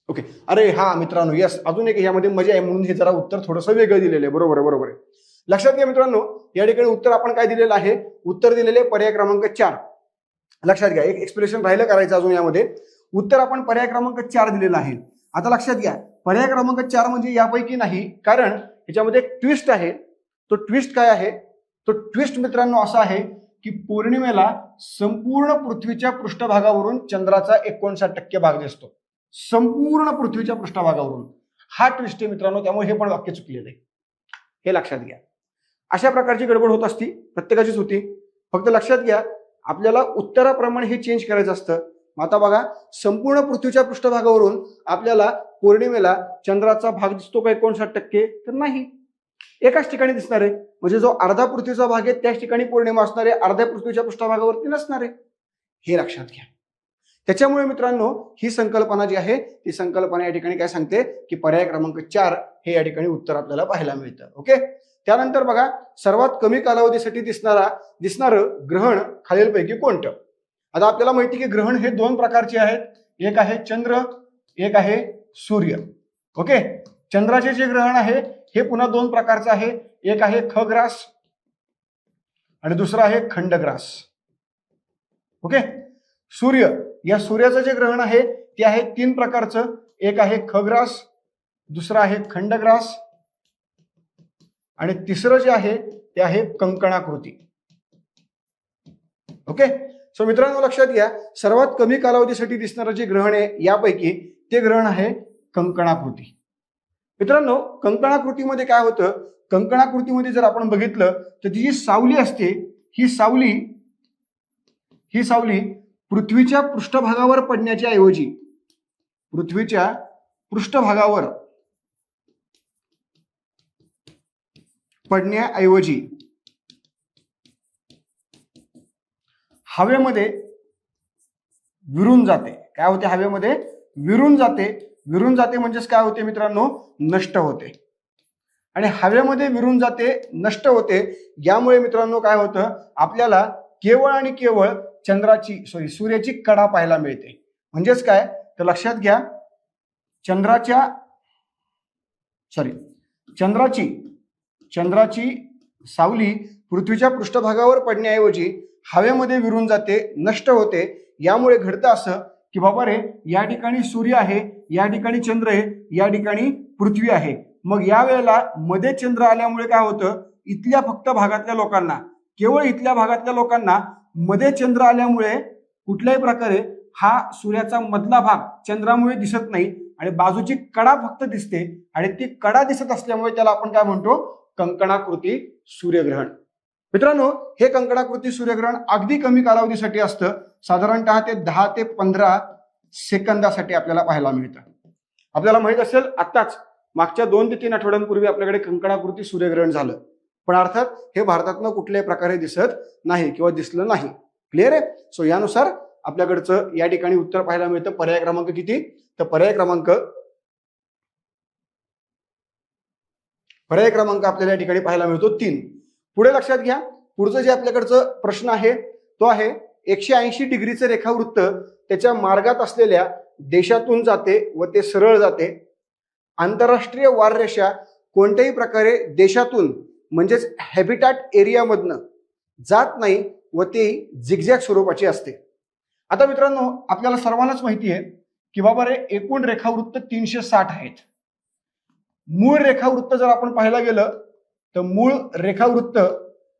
ओके, अरे हा मित्रांनो यस अजून एक यामध्ये मजा आहे म्हणून हे जरा उत्तर थोडंसं वेगळं दिलेलं आहे. बरोबर आहे. लक्षात घ्या मित्रांनो या ठिकाणी उत्तर आपण काय दिलेलं आहे? उत्तर दिलेले पर्याय क्रमांक 4. लक्षात घ्या, एक एक्सप्रेशन राहिलं करायचं अजून यामध्ये. उत्तर आपण पर्याय क्रमांक 4 दिलेलं आहे. आता लक्षात घ्या पर्याय क्रमांक 4 म्हणजे यापैकी नाही कारण ह्याच्यामध्ये एक ट्विस्ट आहे. तो ट्विस्ट काय आहे? तो ट्विस्ट मित्रांनो असा आहे की पौर्णिमेला संपूर्ण पृथ्वीच्या पृष्ठभागावरून चंद्राचा 59% भाग दिसतो. संपूर्ण पृथ्वीच्या पृष्ठभागावरून हा ट्विस्ट आहे मित्रांनो. त्यामुळे हे पण वाक्य चुकलेलं आहे, हे लक्षात घ्या. अशा प्रकारची गडबड होत असती, प्रत्येकाचीच होती. फक्त लक्षात घ्या आपल्याला उत्तराप्रमाणे हे चेंज करायचं असतं. आता बघा संपूर्ण पृथ्वीच्या पृष्ठभागावरून आपल्याला पौर्णिमेला चंद्राचा भाग दिसतो का 59%? तर नाही, एकाच ठिकाणी दिसणार आहे. म्हणजे जो अर्धा पृथ्वीचा भाग आहे त्याच ठिकाणी पौर्णिमा असणार आहे, अर्ध्या पृथ्वीच्या पृष्ठभागावरती नसणार आहे. हे लक्षात घ्या. त्याच्यामुळे मित्रांनो ही संकल्पना जी आहे ती संकल्पना या ठिकाणी काय सांगते की पर्याय क्रमांक 4 हे या ठिकाणी उत्तर आपल्याला पाहायला मिळतं. ओके, त्यानंतर बघा सर्वात कमी कालावधीसाठी दिसणारं ग्रहण खालीलपैकी कोणतं. आता आपल्याला माहिती की ग्रहण हे 2 प्रकारचे आहेत, एक आहे चंद्र, एक आहे सूर्य. ओके, चंद्राचे जे ग्रहण आहे हे पुन्हा 2 प्रकारचं आहे, एक आहे खग्रास आणि दुसरं आहे खंडग्रास. ओके, सूर्य या सूर्याचं जे ग्रहण आहे ते आहे 3 प्रकारचं, एक आहे खग्रास, दुसरं आहे खंडग्रास आणि तिसरं जे आहे ते आहे कंकणाकृती. ओके, सो मित्रांनो लक्षात घ्या सर्वात कमी कालावधीसाठी दिसणारं जे ग्रहण आहे यापैकी ते ग्रहण आहे कंकणाकृती. मित्रांनो कंकणाकृतीमध्ये काय होतं, कंकणाकृतीमध्ये जर आपण बघितलं तर ती जी सावली असते ही सावली पृथ्वीच्या पृष्ठभागावर पडण्याच्या ऐवजी पृथ्वीच्या पृष्ठभागावर पडण्याऐवजी हवेमध्ये विरून जाते. काय होते, हवेमध्ये विरून जाते म्हणजेच काय होते मित्रांनो, नष्ट होते. आणि हवेमध्ये विरून जाते, नष्ट होते, यामुळे मित्रांनो काय होतं, आपल्याला केवळ आणि केवळ सूर्याची कडा पाहायला मिळते. म्हणजेच काय तर लक्षात घ्या, चंद्राची सावली पृथ्वीच्या पृष्ठभागावर पडण्याऐवजी हवेमध्ये विरून जाते, नष्ट होते. यामुळे घडतं असं की बाबा रे या ठिकाणी सूर्य आहे, या ठिकाणी चंद्र आहे, या ठिकाणी पृथ्वी आहे. मग या वेळेला मध्ये चंद्र आल्यामुळे काय होतं, केवळ इथल्या भागातल्या लोकांना मध्ये चंद्र आल्यामुळे कुठल्याही प्रकारे हा सूर्याचा मधला भाग चंद्रामुळे दिसत नाही आणि बाजूची कडा फक्त दिसते. आणि ती कडा दिसत असल्यामुळे त्याला आपण काय म्हणतो, कंकणाकृती सूर्यग्रहण. मित्रांनो हे कंकणाकृती सूर्यग्रहण अगदी कमी कालावधीसाठी असतं, साधारणतः ते 10 ते 15 सेकंदासाठी आपल्याला पाहायला मिळतं. आपल्याला माहित असेल आत्ताच मागच्या 2 ते 3 आठवड्यांपूर्वी आपल्याकडे कंकणाकृती सूर्यग्रहण झालं, पण अर्थात हे भारतातनं कुठल्याही प्रकारे दिसत नाही किंवा दिसलं नाही. क्लिअर आहे. सो यानुसार आपल्याकडचं या ठिकाणी उत्तर पाहायला मिळतं. पर्याय क्रमांक किती, तर पर्याय क्रमांक आपल्याला या ठिकाणी पाहायला मिळतो 3. पुढे लक्षात घ्या, पुढचं जे आपल्याकडचं प्रश्न आहे तो आहे 180 डिग्रीचं रेखावृत्त त्याच्या मार्गात असलेल्या देशातून जाते व ते सरळ जाते. आंतरराष्ट्रीय वाररेषा कोणत्याही प्रकारे देशातून म्हणजेच हॅबिटॅट एरियामधनं जात नाही व ती झिगझॅग स्वरूपाची असते. आता मित्रांनो आपल्याला सर्वांनाच माहिती आहे की बाबा रे एकूण रेखावृत्त 360 आहेत. मूळ रेखावृत्त जर आपण पाहायला गेलं तर मूळ रेखावृत्त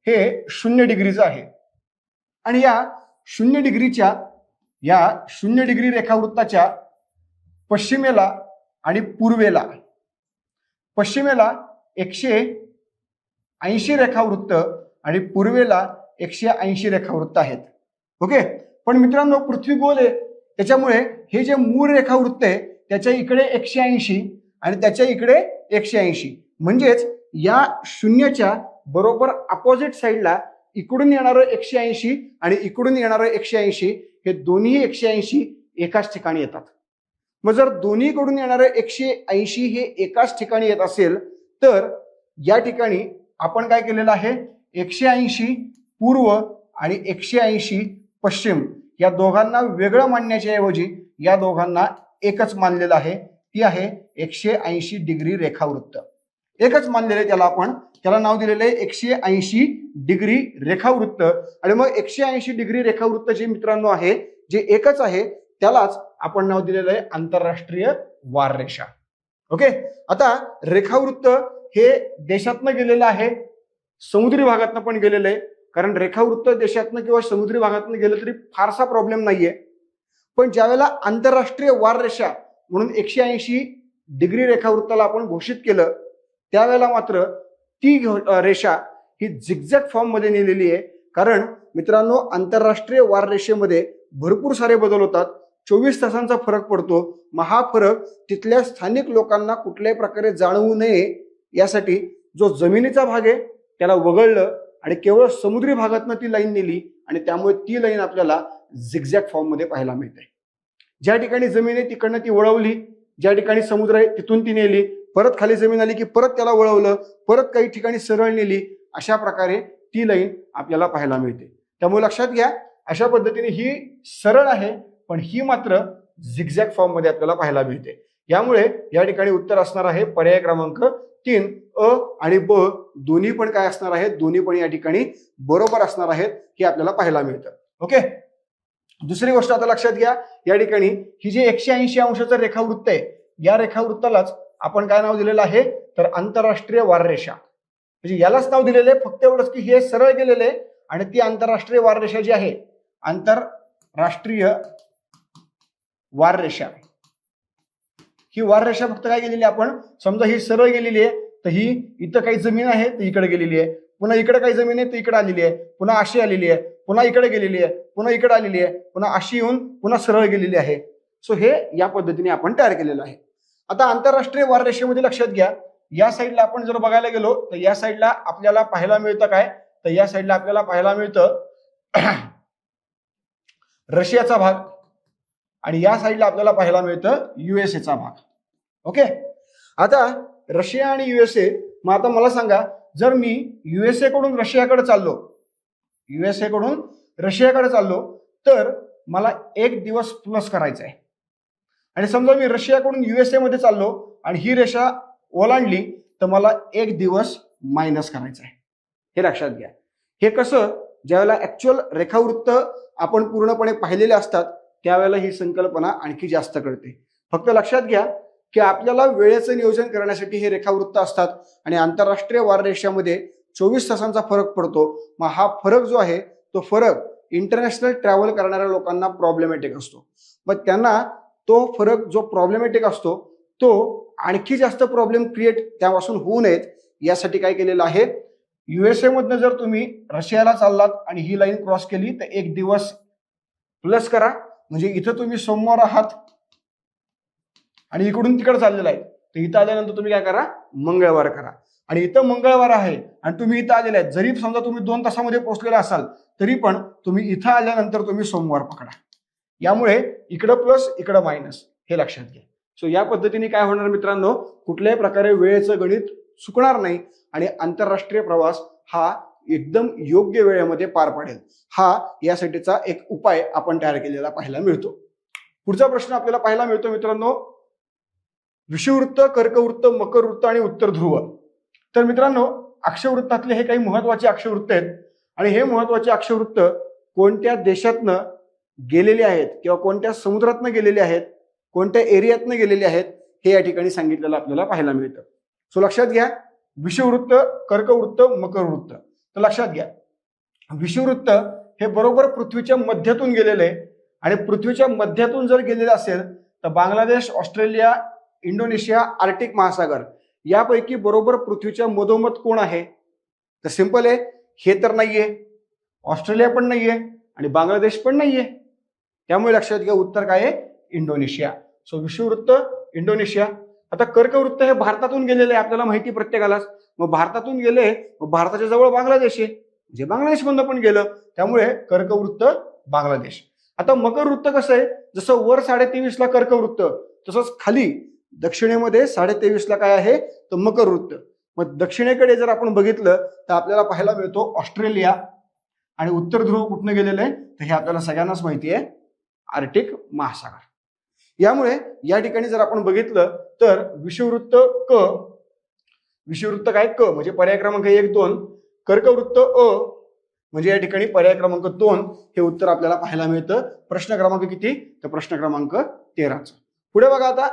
हे 0 डिग्रीचं आहे. आणि या 0 डिग्री रेखावृत्ताच्या पश्चिमेला आणि पूर्वेला 180 रेखावृत्त आणि पूर्वेला 180 रेखावृत्त आहेत. ओके, पण मित्रांनो पृथ्वी गोल आहे, त्याच्यामुळे हे जे मूळ रेखावृत्त आहे त्याच्या इकडे 180 आणि त्याच्या इकडे 180, म्हणजेच या शून्याच्या बरोबर अपोजिट साईडला इकडून येणारं 180 आणि इकडून येणारं 180 हे दोन्ही 180 एकाच ठिकाणी येतात. मग जर दोन्हीकडून येणारं 180 हे एकाच ठिकाणी येत असेल तर या ठिकाणी आपण काय केलेलं आहे, 180 पूर्व आणि 180 पश्चिम या दोघांना वेगळं मानण्याच्या ऐवजी या दोघांना एकच मानलेलं आहे, ती आहे 180 डिग्री रेखावृत्त. एकच मानलेलं आहे त्याला नाव दिलेलं आहे 180 डिग्री रेखावृत्त. आणि मग 180 डिग्री रेखावृत्त जे मित्रांनो आहे जे एकच आहे त्यालाच आपण नाव दिलेलं आहे आंतरराष्ट्रीय वाररेषा. ओके, आता रेखावृत्त हे देशातनं गेलेलं आहे, समुद्री भागातनं पण गेलेलं आहे. कारण रेखावृत्त देशातनं किंवा समुद्री भागातनं गेलं तरी फारसा प्रॉब्लेम नाहीये. पण ज्यावेळेला आंतरराष्ट्रीय वाररेषा म्हणून 180 डिग्री रेखावृत्ताला आपण घोषित केलं त्यावेळेला मात्र ती रेषा ही झिगझॅग फॉर्म मध्ये नेलेली आहे. कारण मित्रांनो आंतरराष्ट्रीय वाररेषेमध्ये भरपूर सारे बदल होतात, 24 तासांचा फरक पडतो. मग हा फरक तिथल्या स्थानिक लोकांना कुठल्याही प्रकारे जाणवू नये यासाठी जो जमिनीचा भाग आहे त्याला वगळलं आणि केवळ समुद्री भागातनं ती लाईन नेली आणि त्यामुळे ती लाईन आपल्याला झिगझॅग फॉर्म मध्ये पाहायला मिळते. ज्या ठिकाणी जमीन आहे तिकडनं ती वळवली, ज्या ठिकाणी समुद्र आहे तिथून ती नेली, परत खाली जमीन आली की परत त्याला वळवलं, परत काही ठिकाणी सरळ नेली. अशा प्रकारे ती लाईन आपल्याला पाहायला मिळते. त्यामुळे लक्षात घ्या, अशा पद्धतीने ही सरळ आहे, पण ही मात्र झिगझॅग फॉर्म मध्ये आपल्याला पाहायला मिळते. यामुळे या ठिकाणी उत्तर असणार आहे पर्याय क्रमांक 3. अ आणि ब दोन्ही पण काय असणार आहेत, दोन्ही पण या ठिकाणी बरोबर असणार आहेत, हे आपल्याला पाहायला मिळतं. ओके. दुसरी गोष्ट आता लक्षात घ्या, या ठिकाणी ही जे 180 अंशाचं रेखावृत्त आहे, या रेखावृत्तालाच आपण काय नाव दिलेलं आहे, तर आंतरराष्ट्रीय वाररेषा. म्हणजे यालाच नाव दिलेलं आहे. फक्त एवढंच की हे सरळ गेलेलं आहे आणि ती आंतरराष्ट्रीय वाररेषा जी आहे, आंतरराष्ट्रीय वाररेषा, ही वाररेषा फक्त काय गेलेली, आपण समजा ही सरळ गेलेली आहे, तर ही इथं काही जमीन आहे तर इकडे गेलेली आहे, पुन्हा इकडे काही जमीन आहे तर इकडे आलेली आहे, पुन्हा अशी आलेली आहे, पुन्हा इकडे गेलेली आहे, पुन्हा इकडे आलेली आहे, पुन्हा अशी येऊन पुन्हा सरळ गेलेली आहे. सो हे या पद्धतीने आपण तयार केलेलं आहे. आता आंतरराष्ट्रीय वाररेषेमध्ये लक्षात घ्या, या साईडला आपण जर बघायला गेलो तर या साईडला आपल्याला पाहायला मिळतं काय, तर या साईडला आपल्याला पाहायला मिळतं रशियाचा भाग आणि या साईडला आपल्याला पाहायला मिळतं युएसएचा भाग. ओके. आता रशिया आणि युएसए, मग आता मला सांगा, जर मी युएसए कडून रशियाकडे चाललो, युएसए कडून रशियाकडे चाललो, तर मला 1 दिवस प्लस करायचा आहे. आणि समजा मी रशियाकडून युएसए मध्ये चाललो आणि ही रेषा ओलांडली, तर मला 1 दिवस मायनस करायचा आहे. हे लक्षात घ्या. हे कसं, ज्यावेळेला ऍक्च्युअल रेखावृत्त आपण पूर्णपणे पाहिलेले असतात त्यावेळेला ही संकल्पना आणखी जास्त कळते. फक्त लक्षात घ्या की आपल्याला वेळेचं नियोजन करण्यासाठी हे रेखावृत्त असतात आणि आंतरराष्ट्रीय वाररेषामध्ये 24 तासांचा फरक पडतो. मग हा फरक जो आहे तो फरक इंटरनॅशनल ट्रॅव्हल करणाऱ्या लोकांना प्रॉब्लेमॅटिक असतो. मग त्यांना तो फरक जो प्रॉब्लेमॅटिक असतो तो आणखी जास्त प्रॉब्लेम क्रिएट त्यापासून होऊ नयेत यासाठी काय केलेलं आहे, युएसए मधनं जर तुम्ही रशियाला चाललात आणि ही लाईन क्रॉस केली तर 1 दिवस प्लस करा. म्हणजे इथं तुम्ही सोमवार आहात आणि इकडून तिकडे चाललेला आहे, तर इथं आल्यानंतर तुम्ही काय करा, मंगळवार करा. आणि इथं मंगळवार आहे आणि तुम्ही इथं आलेले आहेत, जरी समजा तुम्ही 2 तासामध्ये पोहोचलेले असाल तरी पण तुम्ही इथं आल्यानंतर तुम्ही सोमवार पकडा. यामुळे इकडं प्लस इकडं मायनस, हे लक्षात घ्या. सो या पद्धतीने काय होणार मित्रांनो, कुठल्याही प्रकारे वेळेचं गणित चुकणार नाही आणि आंतरराष्ट्रीय प्रवास हा एकदम योग्य वेळेमध्ये पार पडेल. हा यासाठीचा एक उपाय आपण तयार केलेला पाहायला मिळतो. पुढचा प्रश्न आपल्याला पाहायला मिळतो मित्रांनो, विषुववृत्त, कर्कवृत्त, मकरवृत्त आणि उत्तर ध्रुव. तर मित्रांनो, अक्षवृत्तातले हे काही महत्वाचे अक्षवृत्त आहेत आणि हे महत्वाचे अक्षवृत्त कोणत्या देशातनं गेलेले आहेत किंवा कोणत्या समुद्रातनं गेलेले आहेत, कोणत्या एरियातनं गेलेले आहेत, हे या ठिकाणी सांगितलेलं आपल्याला पाहायला मिळतं. सो लक्षात घ्या, विषुववृत्त, कर्कवृत्त, मकरवृत्त. तर लक्षात घ्या, विषुववृत्त हे बरोबर पृथ्वीच्या मध्यातून गेलेलं आहे आणि पृथ्वीच्या मध्यातून जर गेलेलं असेल तर बांगलादेश, ऑस्ट्रेलिया, इंडोनेशिया, आर्टिक महासागर यापैकी बरोबर पृथ्वीच्या मधोमध कोण आहे, तर सिंपल आहे, हे तर नाहीये, ऑस्ट्रेलिया पण नाहीये आणि बांगलादेश पण नाहीये. त्यामुळे लक्षात घ्या, उत्तर काय आहे, इंडोनेशिया. So विषुववृत्त Indonesia. आता कर्कवृत्त हे भारतातून गेलेले आहे, आपल्याला माहिती प्रत्येकालाच. मग भारतातून गेले, मग भारताच्या जवळ बांगलादेश आहे, म्हणजे बांगलादेश मधनं पण गेलं, त्यामुळे कर्कवृत्त बांगलादेश. आता मकरवृत्त कसं आहे, जसं वर 23.5 ला कर्कवृत्त तसंच खाली दक्षिणेमध्ये 23.5 ला काय आहे, तर मकरवृत्त. मग दक्षिणेकडे जर आपण बघितलं तर आपल्याला पाहायला मिळतो ऑस्ट्रेलिया आणि उत्तर ध्रुव कुठनं गेलेलं आहे, तर हे आपल्याला सगळ्यांनाच माहिती आहे, आर्टिक महासागर. यामुळे या ठिकाणी जर आपण बघितलं तर विषुववृत्त क, विषुववृत्त काय क म्हणजे पर्याय क्रमांक 1, 2, कर्कवृत्त अ म्हणजे या ठिकाणी पर्याय क्रमांक 2 हे उत्तर आपल्याला पाहायला मिळतं. प्रश्न क्रमांक किती, तर प्रश्न क्रमांक 13. पुढे बघा आता,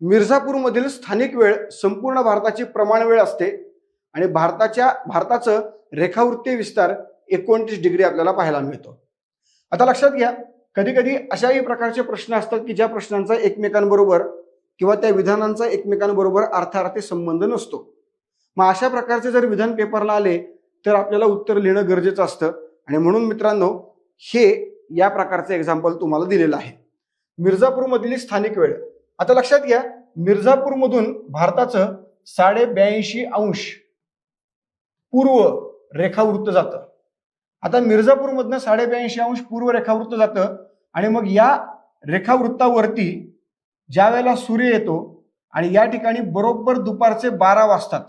मिर्झापूर मधील स्थानिक वेळ संपूर्ण भारताची प्रमाण वेळ असते आणि भारताचं रेखावृत्तीय विस्तार 29 डिग्री आपल्याला पाहायला मिळतो. आता लक्षात घ्या, कधी कधी अशाही प्रकारचे प्रश्न असतात की ज्या प्रश्नांचा एकमेकांबरोबर किंवा त्या विधानांचा एकमेकांबरोबर अर्थार्थी संबंध नसतो. मग अशा प्रकारचे जर विधान पेपरला आले तर आपल्याला उत्तर लिहिणं गरजेचं असतं आणि म्हणून मित्रांनो हे या प्रकारचं एक्झाम्पल तुम्हाला दिलेलं आहे. मिर्झापूर मधली स्थानिक वेळ. आता लक्षात घ्या, मिर्झापूर मधून भारताचं 82.5 अंश पूर्व रेखावृत्त जातं. आता मिर्झापूर मधनं 82.5 अंश पूर्व रेखावृत्त जातं आणि मग या रेखावृत्तावरती ज्या वेळेला सूर्य येतो आणि या ठिकाणी बरोबर दुपारचे 12 वाजतात.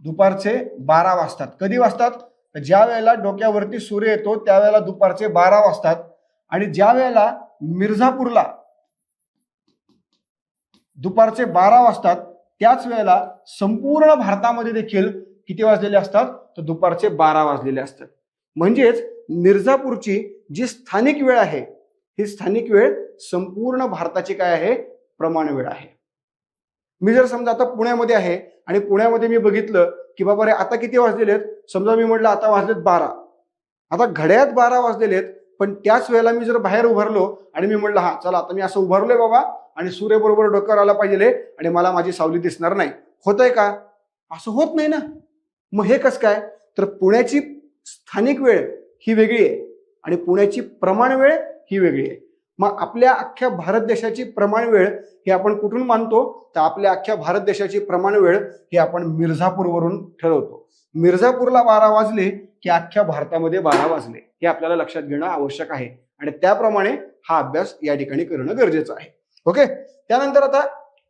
दुपारचे 12 वाजतात. कधी वाजतात? ज्या वेळेला डोक्यावरती सूर्य येतो त्यावेळेला दुपारचे 12 वाजतात. आणि ज्या वेळेला मिर्झापूरला दुपारचे 12 वाजतात त्याच वेळेला संपूर्ण भारतामध्ये देखील किती वाजलेले असतात? तर दुपारचे 12 वाजलेले असतात. म्हणजेच मिर्झापूरची जी स्थानिक वेळ आहे ही स्थानिक वेळ संपूर्ण भारताची काय आहे? प्रमाण वेळ आहे. मी जर समजा आता पुण्यामध्ये आहे आणि पुण्यामध्ये मी बघितलं की बाबा रे आता किती वाजलेले आहेत, समजा मी म्हटलं आता वाजलेत 12, आता घड्याळात 12 वाजलेले आहेत, पण त्याच वेळेला मी जर बाहेर उभारलो आणि मी म्हटलं हा चला आता मी असं उभारलोय बाबा आणि सूर्य बरोबर डोक्यावर आला पाहिजे आणि मला माझी सावली दिसणार नाही, होतंय का? असं होत नाही ना. मग हे कसं काय? तर पुण्याची स्थानिक वेळ ही वेगळी आहे आणि पुण्याची प्रमाण वेळ ही वेगळी आहे. मग आपल्या अख्ख्या भारत देशाची प्रमाण वेळ ही आपण कुठून मानतो? तर आपल्या अख्ख्या भारत देशाची प्रमाण वेळ ही आपण मिर्झापूरवरून ठरवतो. मिर्झापूरला 12 वाजले की अख्ख्या भारतामध्ये 12 वाजले, हे आपल्याला लक्षात घेणं आवश्यक आहे आणि त्याप्रमाणे हा अभ्यास या ठिकाणी करणं गरजेचं आहे. ओके. त्यानंतर आता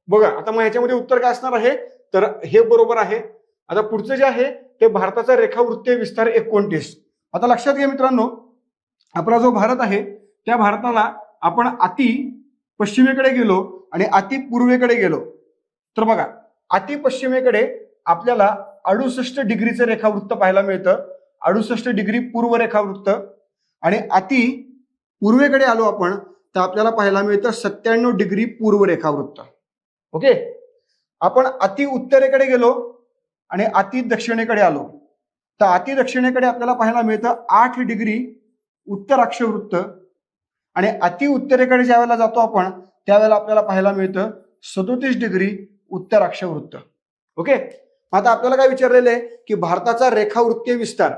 बघा, आता मग ह्याच्यामध्ये उत्तर काय असणार आहे? तर हे बरोबर आहे. आता पुढचं जे आहे ते भारताचा रेखावृत्तीय विस्तार 29. आता लक्षात घ्या मित्रांनो, आपला जो भारत आहे त्या भारताला आपण अति पश्चिमेकडे गेलो आणि अति पूर्वेकडे गेलो तर बघा, अति पश्चिमेकडे आपल्याला 68 डिग्रीचं रेखावृत्त पाहायला मिळतं. 68 डिग्री पूर्व रेखावृत्त. आणि अति पूर्वेकडे आलो आपण तर आपल्याला पाहायला मिळतं 97 डिग्री पूर्व रेखावृत्त. ओके. आपण अति उत्तरेकडे गेलो आणि अति दक्षिणेकडे आलो तर अति दक्षिणेकडे आपल्याला पाहायला मिळतं 8 डिग्री उत्तर अक्षवृत्त. आणि अति उत्तरेकडे ज्या वेळेला जातो आपण त्यावेळेला आपल्याला पाहायला मिळतं 37 डिग्री उत्तर अक्षवृत्त. ओके. आता आपल्याला काय विचारलेलं आहे की भारताचा रेखावृत्तीय विस्तार.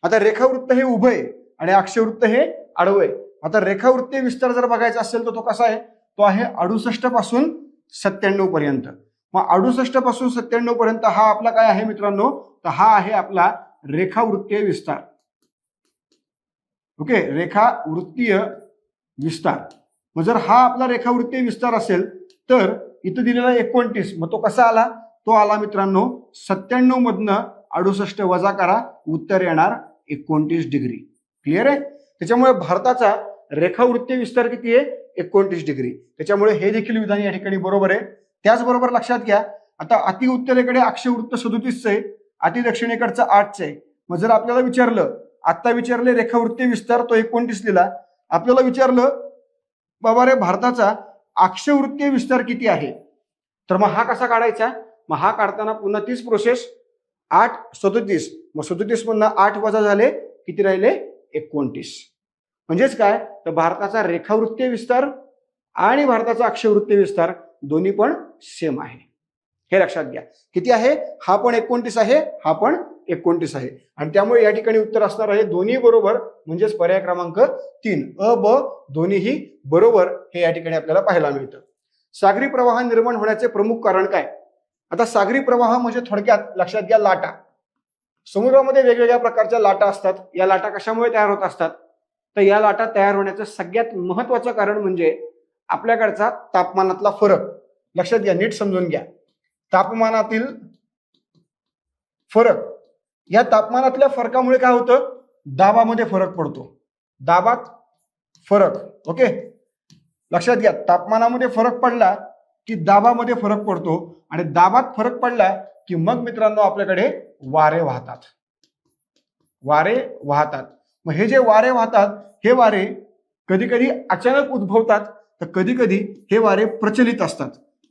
आता रेखावृत्त हे उभं आहे आणि अक्षवृत्त हे आडवं आहे. आता रेखावृत्तीय विस्तार जर बघायचा असेल तर तो कसा आहे? तो आहे 68 पासून 97 पर्यंत. मग 68 पासून 97 पर्यंत हा आपला काय आहे मित्रांनो? तर हा आहे आपला रेखावृत्तीय विस्तार. ओके. रेखावृत्तीय विस्तार. मग जर हा आपला रेखावृत्तीय विस्तार असेल तर इथं दिलेला 29, मग तो कसा आला? तो आला मित्रांनो 97 मधनं 68 वजा करा, उत्तर येणार 29 डिग्री. क्लिअर आहे? त्याच्यामुळे भारताचा रेखावृत्तीय विस्तार किती आहे? 29 डिग्री. त्याच्यामुळे हे देखील विधान या ठिकाणी बरोबर आहे. त्याचबरोबर लक्षात घ्या, आता अति उत्तरेकडे अक्षवृत्त 37 आहे, अति दक्षिणेकडचं 8 आहे. मग जर आपल्याला विचारलं, आता विचारले रेखावृत्तीय विस्तार, तो 29 लिहिला. आपल्याला विचारलं बाबा रे भारताचा अक्षवृत्तीय विस्तार किती आहे? तर मग हा कसा काढायचा? मग हा काढताना पुन्हा तीच प्रोसेस. 8 37, मग 37 मधनं 8 वजा झाले, किती राहिले? 29. म्हणजेच काय? तर भारताचा रेखावृत्तीय विस्तार आणि भारताचा अक्षवृत्तीय विस्तार दोन्ही पण सेम आहे. हे लक्षात घ्या. किती आहे? हा पण 29 आहे, हा पण 29 आहे. आणि त्यामुळे या ठिकाणी उत्तर असणार आहे दोन्ही बरोबर, म्हणजेच पर्याय क्रमांक 3 अ ब दोन्हीही बरोबर हे या ठिकाणी आपल्याला पाहायला मिळतं. सागरी प्रवाह निर्माण होण्याचे प्रमुख कारण काय? आता सागरी प्रवाह म्हणजे थोडक्यात लक्षात घ्या लाटा. समुद्रामध्ये वेगवेगळ्या प्रकारच्या लाटा असतात. या लाटा कशामुळे तयार होत असतात? तर या लाटा तयार होण्याचं सगळ्यात महत्वाचं कारण म्हणजे आपल्याकडचा तापमानातला फरक. लक्षात घ्या, नीट समजून घ्या. तापमानातील फरक, या तापमानातल्या फरकामुळे काय होतं? दाबामध्ये फरक पडतो. दाबात फरक. ओके. लक्षात घ्या, तापमानामध्ये फरक पडला की दाबामध्ये फरक पडतो आणि दाबात फरक पडला की मग मित्रांनो आपल्याकडे वारे वाहतात. वारे वाहतात. मग हे जे वारे वाहतात हे वारे कधी कधी अचानक उद्भवतात तर कधी कधी हे वारे प्रचलित असतात.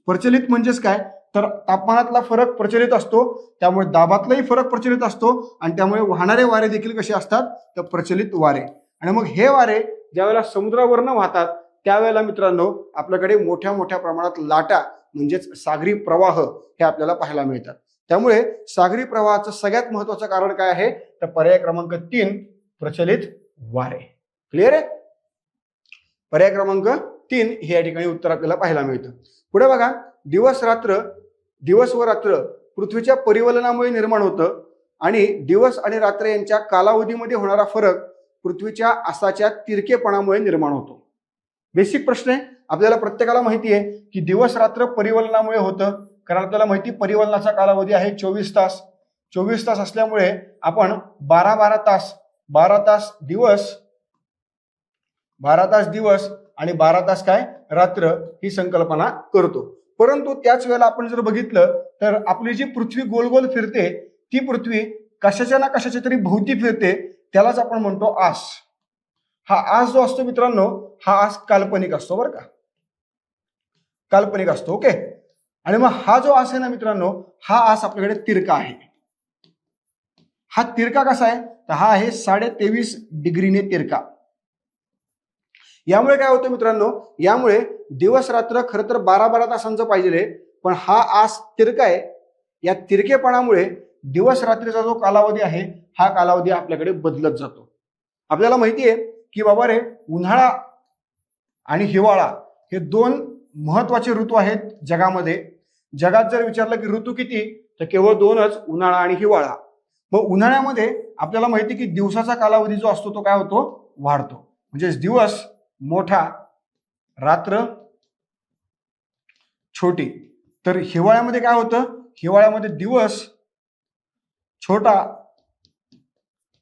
प्रचलित म्हणजेच काय? तर तापमानातला फरक प्रचलित असतो, त्यामुळे दाबातलाही फरक प्रचलित असतो आणि त्यामुळे वाहणारे वारे देखील कसे असतात? तर प्रचलित वारे. आणि मग हे वारे ज्यावेळेला समुद्रावरनं वाहतात त्यावेळेला मित्रांनो आपल्याकडे मोठ्या मोठ्या प्रमाणात लाटा म्हणजेच सागरी प्रवाह हे आपल्याला पाहायला मिळतात. त्यामुळे सागरी प्रवाहाचं सगळ्यात महत्वाचं कारण काय आहे? तर पर्याय क्रमांक 3 प्रचलित वारे. क्लिअर आहे? पर्याय क्रमांक 3 हे या ठिकाणी उत्तर आपल्याला पाहायला मिळतं. पुढे बघा, दिवस व रात्र पृथ्वीच्या परिवलनामुळे निर्माण होतं आणि दिवस आणि रात्र यांच्या कालावधीमध्ये होणारा फरक पृथ्वीच्या आसाच्या तिरकेपणामुळे निर्माण होतो? बेसिक प्रश्न आहे. आपल्याला प्रत्येकाला माहिती आहे की दिवस रात्र परिवलनामुळे होतं, कारण आपल्याला माहिती परिवलनाचा कालावधी आहे 24 तास. 24 तास असल्यामुळे आपण 12 तास दिवस आणि 12 तास काय रात्र ही संकल्पना करतो. परंतु त्याच वेळेला आपण जर बघितलं तर आपली जी पृथ्वी गोल गोल फिरते ती पृथ्वी कशाच्या ना कशाच्या तरी भोवती फिरते, त्यालाच आपण म्हणतो आस. हा आस जो असतो मित्रांनो, हा आस काल्पनिक असतो बरं का, काल्पनिक असतो. ओके. आणि मग हा जो आस आहे ना मित्रांनो, हा आस आपल्याकडे तिरका आहे. हा तिरका कसा आहे तर हा आहे 23.5 डिग्रीने तिरका. यामुळे काय होतं मित्रांनो, यामुळे दिवस रात्र खरं तर 12 तासांचं पाहिजे, पण हा आस तिरका आहे. या तिरकेपणामुळे दिवस रात्रीचा जो कालावधी आहे हा कालावधी आपल्याकडे बदलत जातो. आपल्याला माहिती आहे की बाबा रे, उन्हाळा आणि हिवाळा हे दोन महत्वाचे ऋतू आहेत जगामध्ये. जगात जर विचारलं की ऋतू किती, तर केवळ दोनच, उन्हाळा आणि हिवाळा. मग उन्हाळ्यामध्ये आपल्याला माहिती की दिवसाचा कालावधी जो असतो तो काय होतो, वाढतो. म्हणजे दिवस मोठा, रात्र छोटी. तर हिवाळ्यामध्ये काय होतं, हिवाळ्यामध्ये दिवस छोटा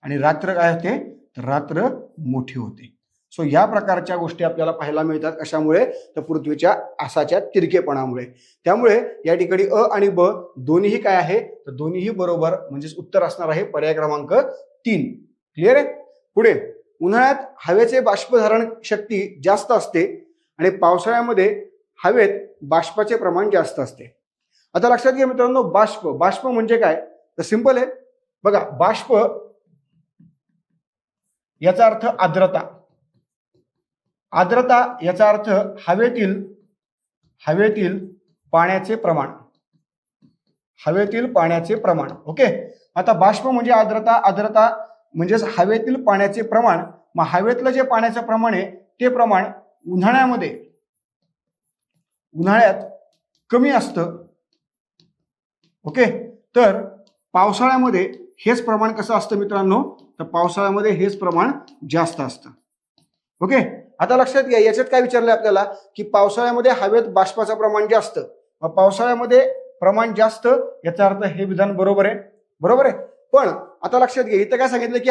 आणि रात्र काय होते, तर रात्र मोठी होते. सो या प्रकारच्या गोष्टी आपल्याला पाहायला मिळतात. कशामुळे, तर पृथ्वीच्या आसाच्या तिरकेपणामुळे. त्यामुळे या ठिकाणी अ आणि ब दोन्हीही काय आहे, तर दोन्हीही बरोबर, म्हणजेच उत्तर असणार आहे पर्याय क्रमांक 3. क्लिअर आहे. पुढे, उन्हाळ्यात हवेचे बाष्पधारण शक्ती जास्त असते आणि पावसाळ्यामध्ये हवेत बाष्पाचे प्रमाण जास्त असते. आता लक्षात घ्या मित्रांनो, बाष्प म्हणजे काय, तर सिंपल आहे बघा. बाष्प याचा अर्थ आर्द्रता. आर्द्रता याचा अर्थ हवेतील पाण्याचे प्रमाण. हवेतील पाण्याचे प्रमाण. ओके. आता बाष्प म्हणजे आर्द्रता म्हणजेच हवेतील पाण्याचे प्रमाण. मग हवेतलं जे पाण्याचं प्रमाण आहे ते प्रमाण उन्हाळ्यात कमी असतं. ओके. तर पावसाळ्यामध्ये हेच प्रमाण कसं असतं मित्रांनो, तर पावसाळ्यामध्ये हेच प्रमाण जास्त असतं. ओके. आता लक्षात घ्या, याच्यात काय विचारलंय आपल्याला की पावसाळ्यामध्ये हवेत बाष्पाचं प्रमाण जास्त, मग पावसाळ्यामध्ये प्रमाण जास्त, याचा अर्थ हे विधान बरोबर आहे. बरोबर आहे. पण आता लक्षात घ्या, इथं काय सांगितलं की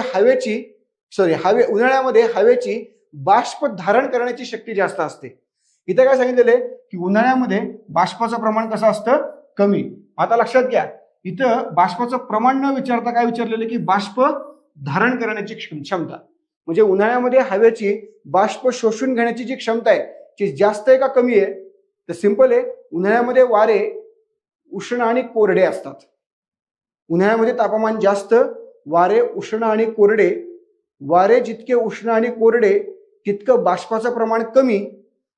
उन्हाळ्यामध्ये हवेची बाष्प धारण करण्याची शक्ती जास्त असते. इथं काय सांगितलेलं आहे की उन्हाळ्यामध्ये बाष्पाचं प्रमाण कसं असतं, कमी. आता लक्षात घ्या, इथं बाष्पाचं प्रमाण न विचारता काय विचारलेलं की बाष्प धारण करण्याची क्षमता. म्हणजे उन्हाळ्यामध्ये हवेची बाष्प शोषून घेण्याची जी क्षमता आहे ती जास्त आहे का कमी आहे, तर सिंपल आहे. उन्हाळ्यामध्ये वारे उष्ण आणि कोरडे असतात. उन्हाळ्यामध्ये तापमान जास्त, वारे उष्ण आणि कोरडे. वारे जितके उष्ण आणि कोरडे तितकं बाष्पाचं प्रमाण कमी,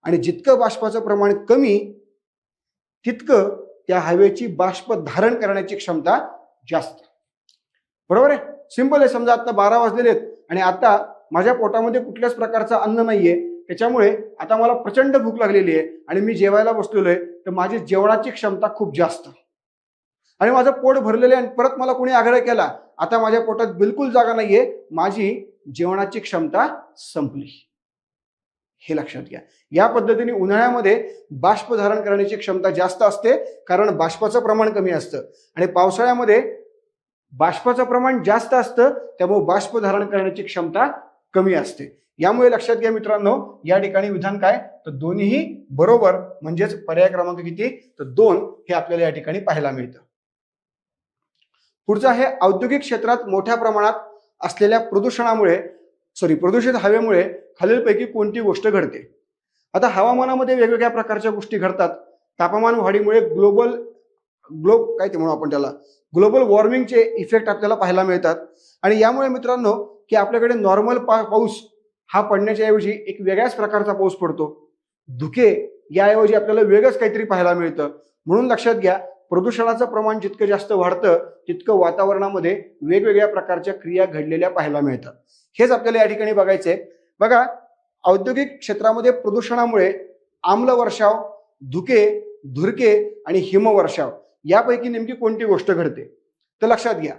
आणि जितकं बाष्पाचं प्रमाण कमी तितकं त्या हवेची बाष्प धारण करण्याची क्षमता जास्त. बरोबर आहे. सिंपल आहे. समजा आता 12 वाजलेले आहेत आणि आता माझ्या पोटामध्ये कुठल्याच प्रकारचं अन्न नाहीये, त्याच्यामुळे आता मला प्रचंड भूक लागलेली आहे आणि मी जेवायला बसलेलो आहे, तर माझी जेवणाची क्षमता खूप जास्त आणि माझं पोट भरलेलं आहे आणि परत मला कोणी आग्रह केला, आता माझ्या पोटात बिलकुल जागा नाहीये, माझी जेवणाची क्षमता संपली. हे लक्षात घ्या. या पद्धतीने उन्हाळ्यामध्ये बाष्प धारण करण्याची क्षमता जास्त असते, कारण बाष्पाचं प्रमाण कमी असतं, आणि पावसाळ्यामध्ये बाष्पाचं प्रमाण जास्त असतं, त्यामुळे बाष्प धारण करण्याची क्षमता कमी असते. यामुळे लक्षात घ्या मित्रांनो, या ठिकाणी विधान काय, तर दोन्हीही बरोबर, म्हणजेच पर्याय क्रमांक किती, तर 2 हे आपल्याला या ठिकाणी पाहायला मिळतं. पुढचं आहे, औद्योगिक क्षेत्रात मोठ्या प्रमाणात असलेल्या प्रदूषित हवेमुळे खालीलपैकी कोणती गोष्ट घडते. आता हवामानामध्ये वेगवेगळ्या प्रकारच्या गोष्टी घडतात. तापमान वाढीमुळे ग्लोबल वॉर्मिंगचे इफेक्ट आपल्याला पाहायला मिळतात, आणि यामुळे मित्रांनो की आपल्याकडे नॉर्मल पाऊस हा पडण्याच्या ऐवजी एक वेगळ्याच प्रकारचा पाऊस पडतो. धुके याऐवजी आपल्याला वेगळंच काहीतरी पाहायला मिळतं. म्हणून लक्षात घ्या, प्रदूषणाचं प्रमाण जितकं जास्त वाढतं तितकं वातावरणामध्ये वेगवेगळ्या प्रकारच्या क्रिया घडलेल्या पाहायला मिळतात. हेच आपल्याला या ठिकाणी बघायचंय. बघा, औद्योगिक क्षेत्रामध्ये प्रदूषणामुळे आम्ल वर्षाव, धुरके आणि हिमवर्षाव यापैकी नेमकी कोणती गोष्ट घडते, तर लक्षात घ्या,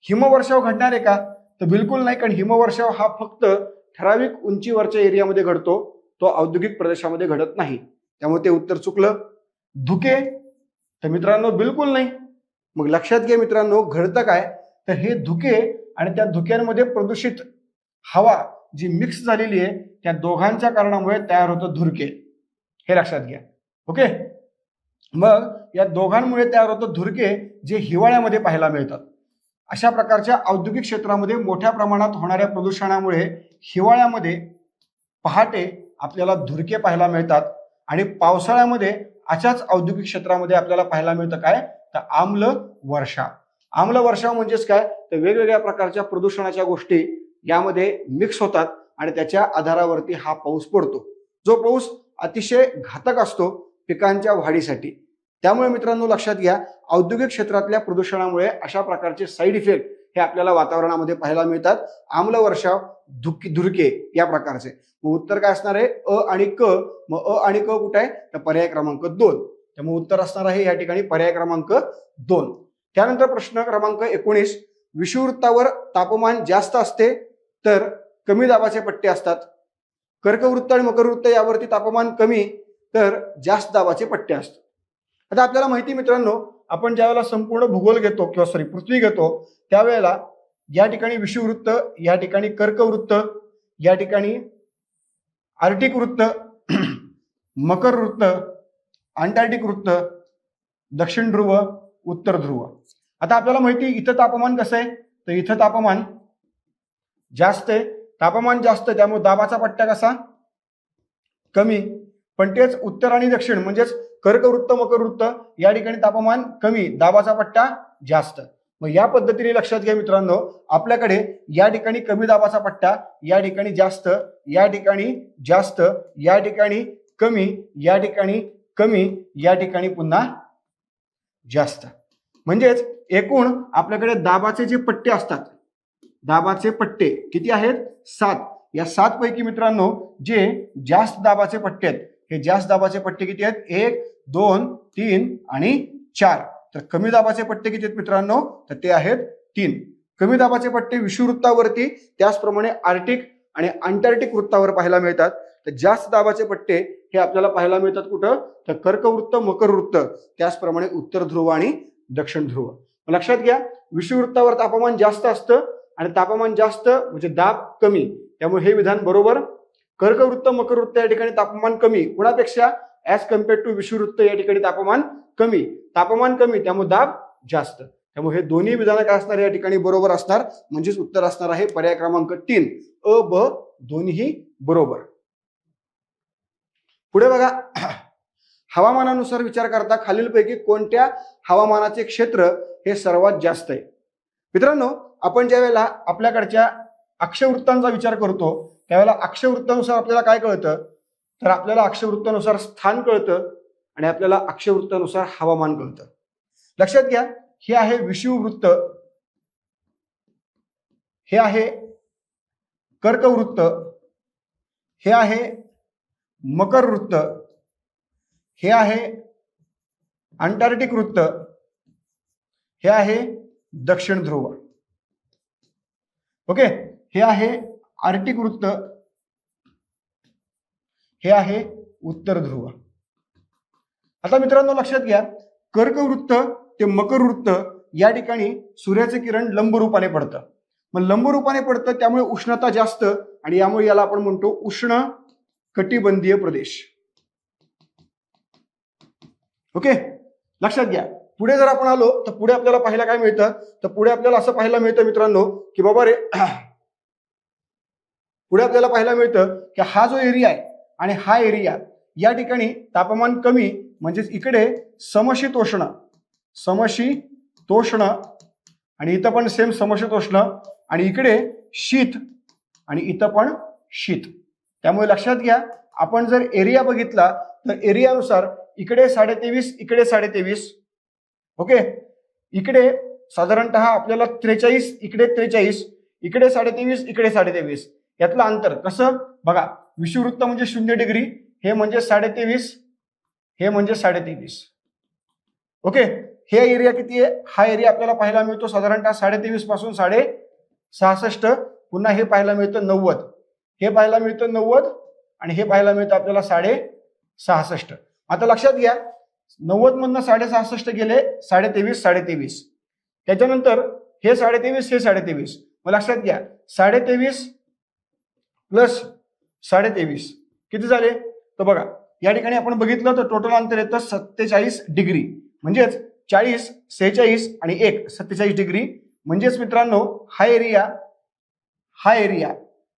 हिमवर्षाव घडणार आहे का, तर बिलकुल नाही, कारण हिमवर्षाव हा फक्त ठराविक उंचीवरच्या एरियामध्ये घडतो, तो औद्योगिक प्रदेशामध्ये घडत नाही. त्यामुळे ते उत्तर चुकलं. धुके, तर मित्रांनो बिलकुल नाही. मग लक्षात घ्या मित्रांनो, घडतं काय, तर हे धुके आणि त्या धुक्यांमध्ये प्रदूषित हवा जी मिक्स झालेली आहे त्या दोघांच्या कारणामुळे तयार होतं धुरके, हे लक्षात घ्या. ओके, मग या दोघांमुळे तयार होतं धुरके जे हिवाळ्यामध्ये पाहायला मिळतात. अशा प्रकारच्या औद्योगिक क्षेत्रामध्ये मोठ्या प्रमाणात होणाऱ्या प्रदूषणामुळे हिवाळ्यामध्ये पहाटे आपल्याला धुरके पाहायला मिळतात आणि पावसाळ्यामध्ये अशाच औद्योगिक क्षेत्रामध्ये आपल्याला पाहायला मिळतं काय, तर आम्ल वर्षाव. आम्ल वर्षाव म्हणजेच काय, तर वेगवेगळ्या प्रकारच्या प्रदूषणाच्या गोष्टी यामध्ये मिक्स होतात आणि त्याच्या आधारावरती हा पाऊस पडतो, जो पाऊस अतिशय घातक असतो पिकांच्या वाढीसाठी. त्यामुळे मित्रांनो लक्षात घ्या, औद्योगिक क्षेत्रातल्या प्रदूषणामुळे अशा प्रकारचे साईड इफेक्ट हे आपल्याला वातावरणामध्ये पाहायला मिळतात. आम्ल वर्षाव, धुरके या प्रकारचे. मग उत्तर काय असणार आहे, अ आणि क. मग अ आणि क कुठे आहे, तर पर्याय क्रमांक 2. त्यामुळे उत्तर असणार आहे या ठिकाणी पर्याय क्रमांक 2. त्यानंतर प्रश्न क्रमांक 19, विषुववृत्तावर तापमान जास्त असते तर कमी दाबाचे पट्टे असतात. कर्कवृत्त आणि मकरवृत्त यावरती तापमान कमी तर जास्त दाबाचे पट्टे असतात. आता आपल्याला माहिती मित्रांनो, आपण ज्यावेळेला संपूर्ण भूगोल घेतो किंवा पृथ्वी घेतो त्यावेळेला या ठिकाणी विषुववृत्त, या ठिकाणी कर्कवृत्त, या ठिकाणी आर्टिक वृत्त, मकर वृत्त, अंटार्क्टिक वृत्त, दक्षिण ध्रुव, उत्तर ध्रुव. आता आपल्याला माहिती इथं तापमान कसं आहे, तर इथं तापमान जास्त आहे, तापमान जास्त त्यामुळे दाबाचा पट्टा कसा, कमी. पण तेच उत्तर आणि दक्षिण म्हणजेच कर्कवृत्त, मकरवृत्त या ठिकाणी तापमान कमी, दाबाचा पट्टा जास्त. मग या पद्धतीने लक्षात घ्या मित्रांनो, आपल्याकडे या ठिकाणी कमी दाबाचा पट्टा, या ठिकाणी जास्त, या ठिकाणी जास्त, या ठिकाणी कमी, या ठिकाणी कमी, या ठिकाणी पुन्हा जास्त. म्हणजेच एकूण आपल्याकडे दाबाचे जे पट्टे असतात, दाबाचे पट्टे किती आहेत, 7. या 7 पैकी मित्रांनो जे जास्त दाबाचे पट्टे आहेत, हे जास्त दाबाचे पट्टे किती आहेत, 1, 2, 3 आणि 4. तर कमी दाबाचे पट्टे किती आहेत मित्रांनो, तर ते आहेत 3. कमी दाबाचे पट्टे विषुववृत्तावरती, त्याचप्रमाणे आर्टिक आणि अंटार्क्टिक वृत्तावर पाहायला मिळतात. तर जास्त दाबाचे पट्टे हे आपल्याला पाहायला मिळतात कुठं, तर कर्कवृत्त, मकरवृत्त, त्याचप्रमाणे उत्तर ध्रुव आणि दक्षिण ध्रुव. लक्षात घ्या, विषुववृत्तावर तापमान जास्त असतं आणि तापमान जास्त म्हणजे दाब कमी, त्यामुळे हे विधान बरोबर. कर्कवृत्त, मकरवृत्त या ठिकाणी तापमान कमी कुणापेक्षा, ऍज कम्पेअर्ड टू विषुववृत्त या ठिकाणी तापमान कमी, तापमान कमी त्यामुळे दाब जास्त. त्यामुळे हे दोन्ही विधान काय असणार या ठिकाणी बरोबर असणार, म्हणजेच उत्तर असणार आहे पर्याय क्रमांक 3, अ ब दोन्ही बरोबर. पुढे बघा, हवामानानुसार विचार करता खालीलपैकी कोणत्या हवामानाचे क्षेत्र हे सर्वात जास्त आहे. मित्रांनो, आपण ज्या वेळेला आपल्याकडच्या अक्षवृत्तांचा विचार करतो त्यावेळेला अक्षवृत्तानुसार आपल्याला काय कळतं, तर आपल्याला अक्षवृत्तानुसार स्थान कळतं आणि आपल्याला अक्षवृत्तानुसार हवामान कळतं. लक्षात घ्या, हे आहे विषुववृत्त, हे आहे कर्कवृत्त, हे आहे मकरवृत्त, हे आहे अंटार्क्टिक वृत्त, हे आहे दक्षिण ध्रुव. ओके, हे आहे आर्टिक वृत्त, हे आहे उत्तर ध्रुव. आता मित्रांनो लक्षात घ्या, कर्कवृत्त ते मकरवृत्त या ठिकाणी सूर्याचे किरण लंब रूपाने पडतं. मग लंब रूपाने पडतं त्यामुळे उष्णता जास्त आणि यामुळे याला आपण म्हणतो उष्ण कटिबंधीय प्रदेश. ओके, लक्षात घ्या. पुढे जर आपण आलो तर पुढे आपल्याला पाहायला काय मिळतं, तर पुढे आपल्याला असं पाहायला मिळतं मित्रांनो की बाबा रे, पुढे आपल्याला पाहायला मिळतं की हा जो एरिया आहे आणि हा एरिया या ठिकाणी तापमान कमी, म्हणजेच इकडे समशीतोष्ण, समशीतोष्ण आणि इथं पण सेम समशीतोष्ण आणि इकडे शीत आणि इथं पण शीत. त्यामुळे लक्षात घ्या, आपण जर एरिया बघितला तर एरियानुसार इकडे 23.5, इकडे 23.5. ओके, इकडे साधारणतः आपल्याला 43, इकडे 43, इकडे 23.5, इकडे 23.5. यातलं अंतर कसं बघा, विषुववृत्त म्हणजे 0 डिग्री, हे म्हणजे 23.5, हे म्हणजे 23.5. ओके, हे एरिया किती आहे, हा एरिया आपल्याला पाहायला मिळतो साधारणतः 23.5 पासून 66, पुन्हा हे पाहायला मिळतं 90, हे पाहायला मिळतं 90 आणि हे पाहायला मिळतं आपल्याला 66.5. आता लक्षात घ्या 90 मधनं 66.5 गेले 23.5 23.5. त्याच्यानंतर हे 23.5 हे 23.5. मग लक्षात घ्या 23.5 प्लस 23.5 किती झाले? तर बघा या ठिकाणी आपण बघितलं तर टोटल अंतर येतं 47 डिग्री. म्हणजेच 40, 46 आणि 1 47 डिग्री. म्हणजेच मित्रांनो हा एरिया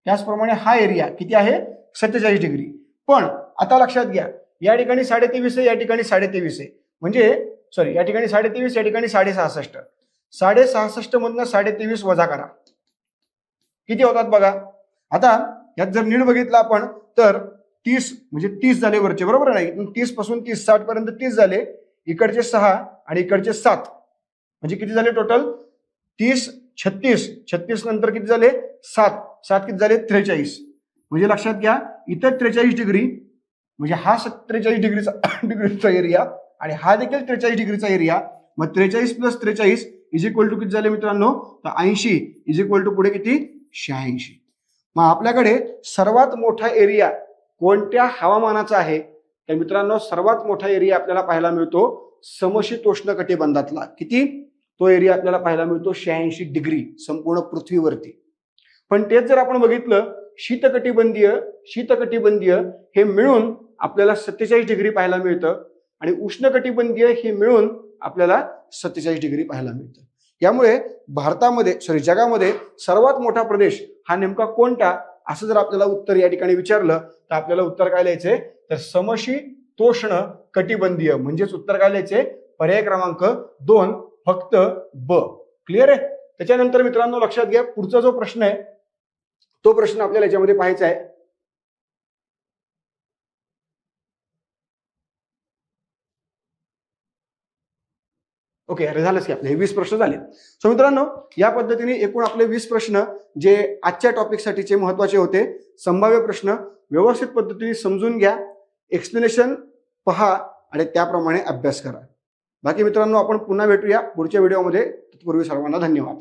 त्याचप्रमाणे हा एरिया किती आहे? 47 डिग्री. पण आता लक्षात घ्या या ठिकाणी 23.5 आहे, या ठिकाणी 23.5 आहे. म्हणजे सॉरी या ठिकाणी 23.5 या ठिकाणी 66.5. 66 मधनं 23.5 वजा करा किती होतात बघा. आता यात जर नीट बघितलं आपण तर 30 म्हणजे 30 झाले वरचे, बरोबर नाही? 30 पासून 30 60 पर्यंत 30 झाले, इकडचे 6 आणि इकडचे 7 म्हणजे किती झाले टोटल? 30 36 36 नंतर किती झाले? 7 7 किती झाले? 43. म्हणजे लक्षात घ्या इथं 43 डिग्री म्हणजे हा 43 डिग्रीचा एरिया आणि हा देखील 43 डिग्रीचा एरिया. मग 43 प्लस 43 इज इक्वल टू किती झाले मित्रांनो? तर 80 इज इक्वल टू पुढे किती? 86. मग आपल्याकडे सर्वात मोठा एरिया कोणत्या हवामानाचा आहे? तर मित्रांनो सर्वात मोठा एरिया आपल्याला पाहायला मिळतो समशीतोष्ण कटिबंधातला. किती? तो एरिया आपल्याला पाहायला मिळतो 86 डिग्री संपूर्ण पृथ्वीवरती. पण तेच जर आपण बघितलं शीतकटिबंधीय हे मिळून आपल्याला 47 डिग्री पाहायला मिळतं आणि उष्णकटिबंधीय हे मिळून आपल्याला 47 डिग्री पाहायला मिळतं. यामुळे जगामध्ये सर्वात मोठा प्रदेश हा नेमका कोणता असं जर आपल्याला उत्तर या ठिकाणी विचारलं तर आपल्याला उत्तर काय लिहायचंय? तर समशीतोष्ण कटिबंधीय. म्हणजेच उत्तर काय लिहायचंय? पर्याय क्रमांक 2 फक्त ब. क्लिअर आहे? त्याच्यानंतर मित्रांनो लक्षात घ्या पुढचा जो प्रश्न आहे तो प्रश्न आपल्याला याच्यामध्ये पाहायचा आहे. ओके, अरे झालंच की आपले 20 प्रश्न झाले. सो मित्रांनो या पद्धतीने एकूण आपले 20 प्रश्न जे आजच्या टॉपिकसाठीचे महत्वाचे होते. संभाव्य प्रश्न व्यवस्थित पद्धतीने समजून घ्या, एक्सप्लेनेशन पहा आणि त्याप्रमाणे अभ्यास करा. बाकी मित्रांनो आपण पुन्हा भेटूया पुढच्या व्हिडिओमध्ये. तत्पूर्वी सर्वांना धन्यवाद.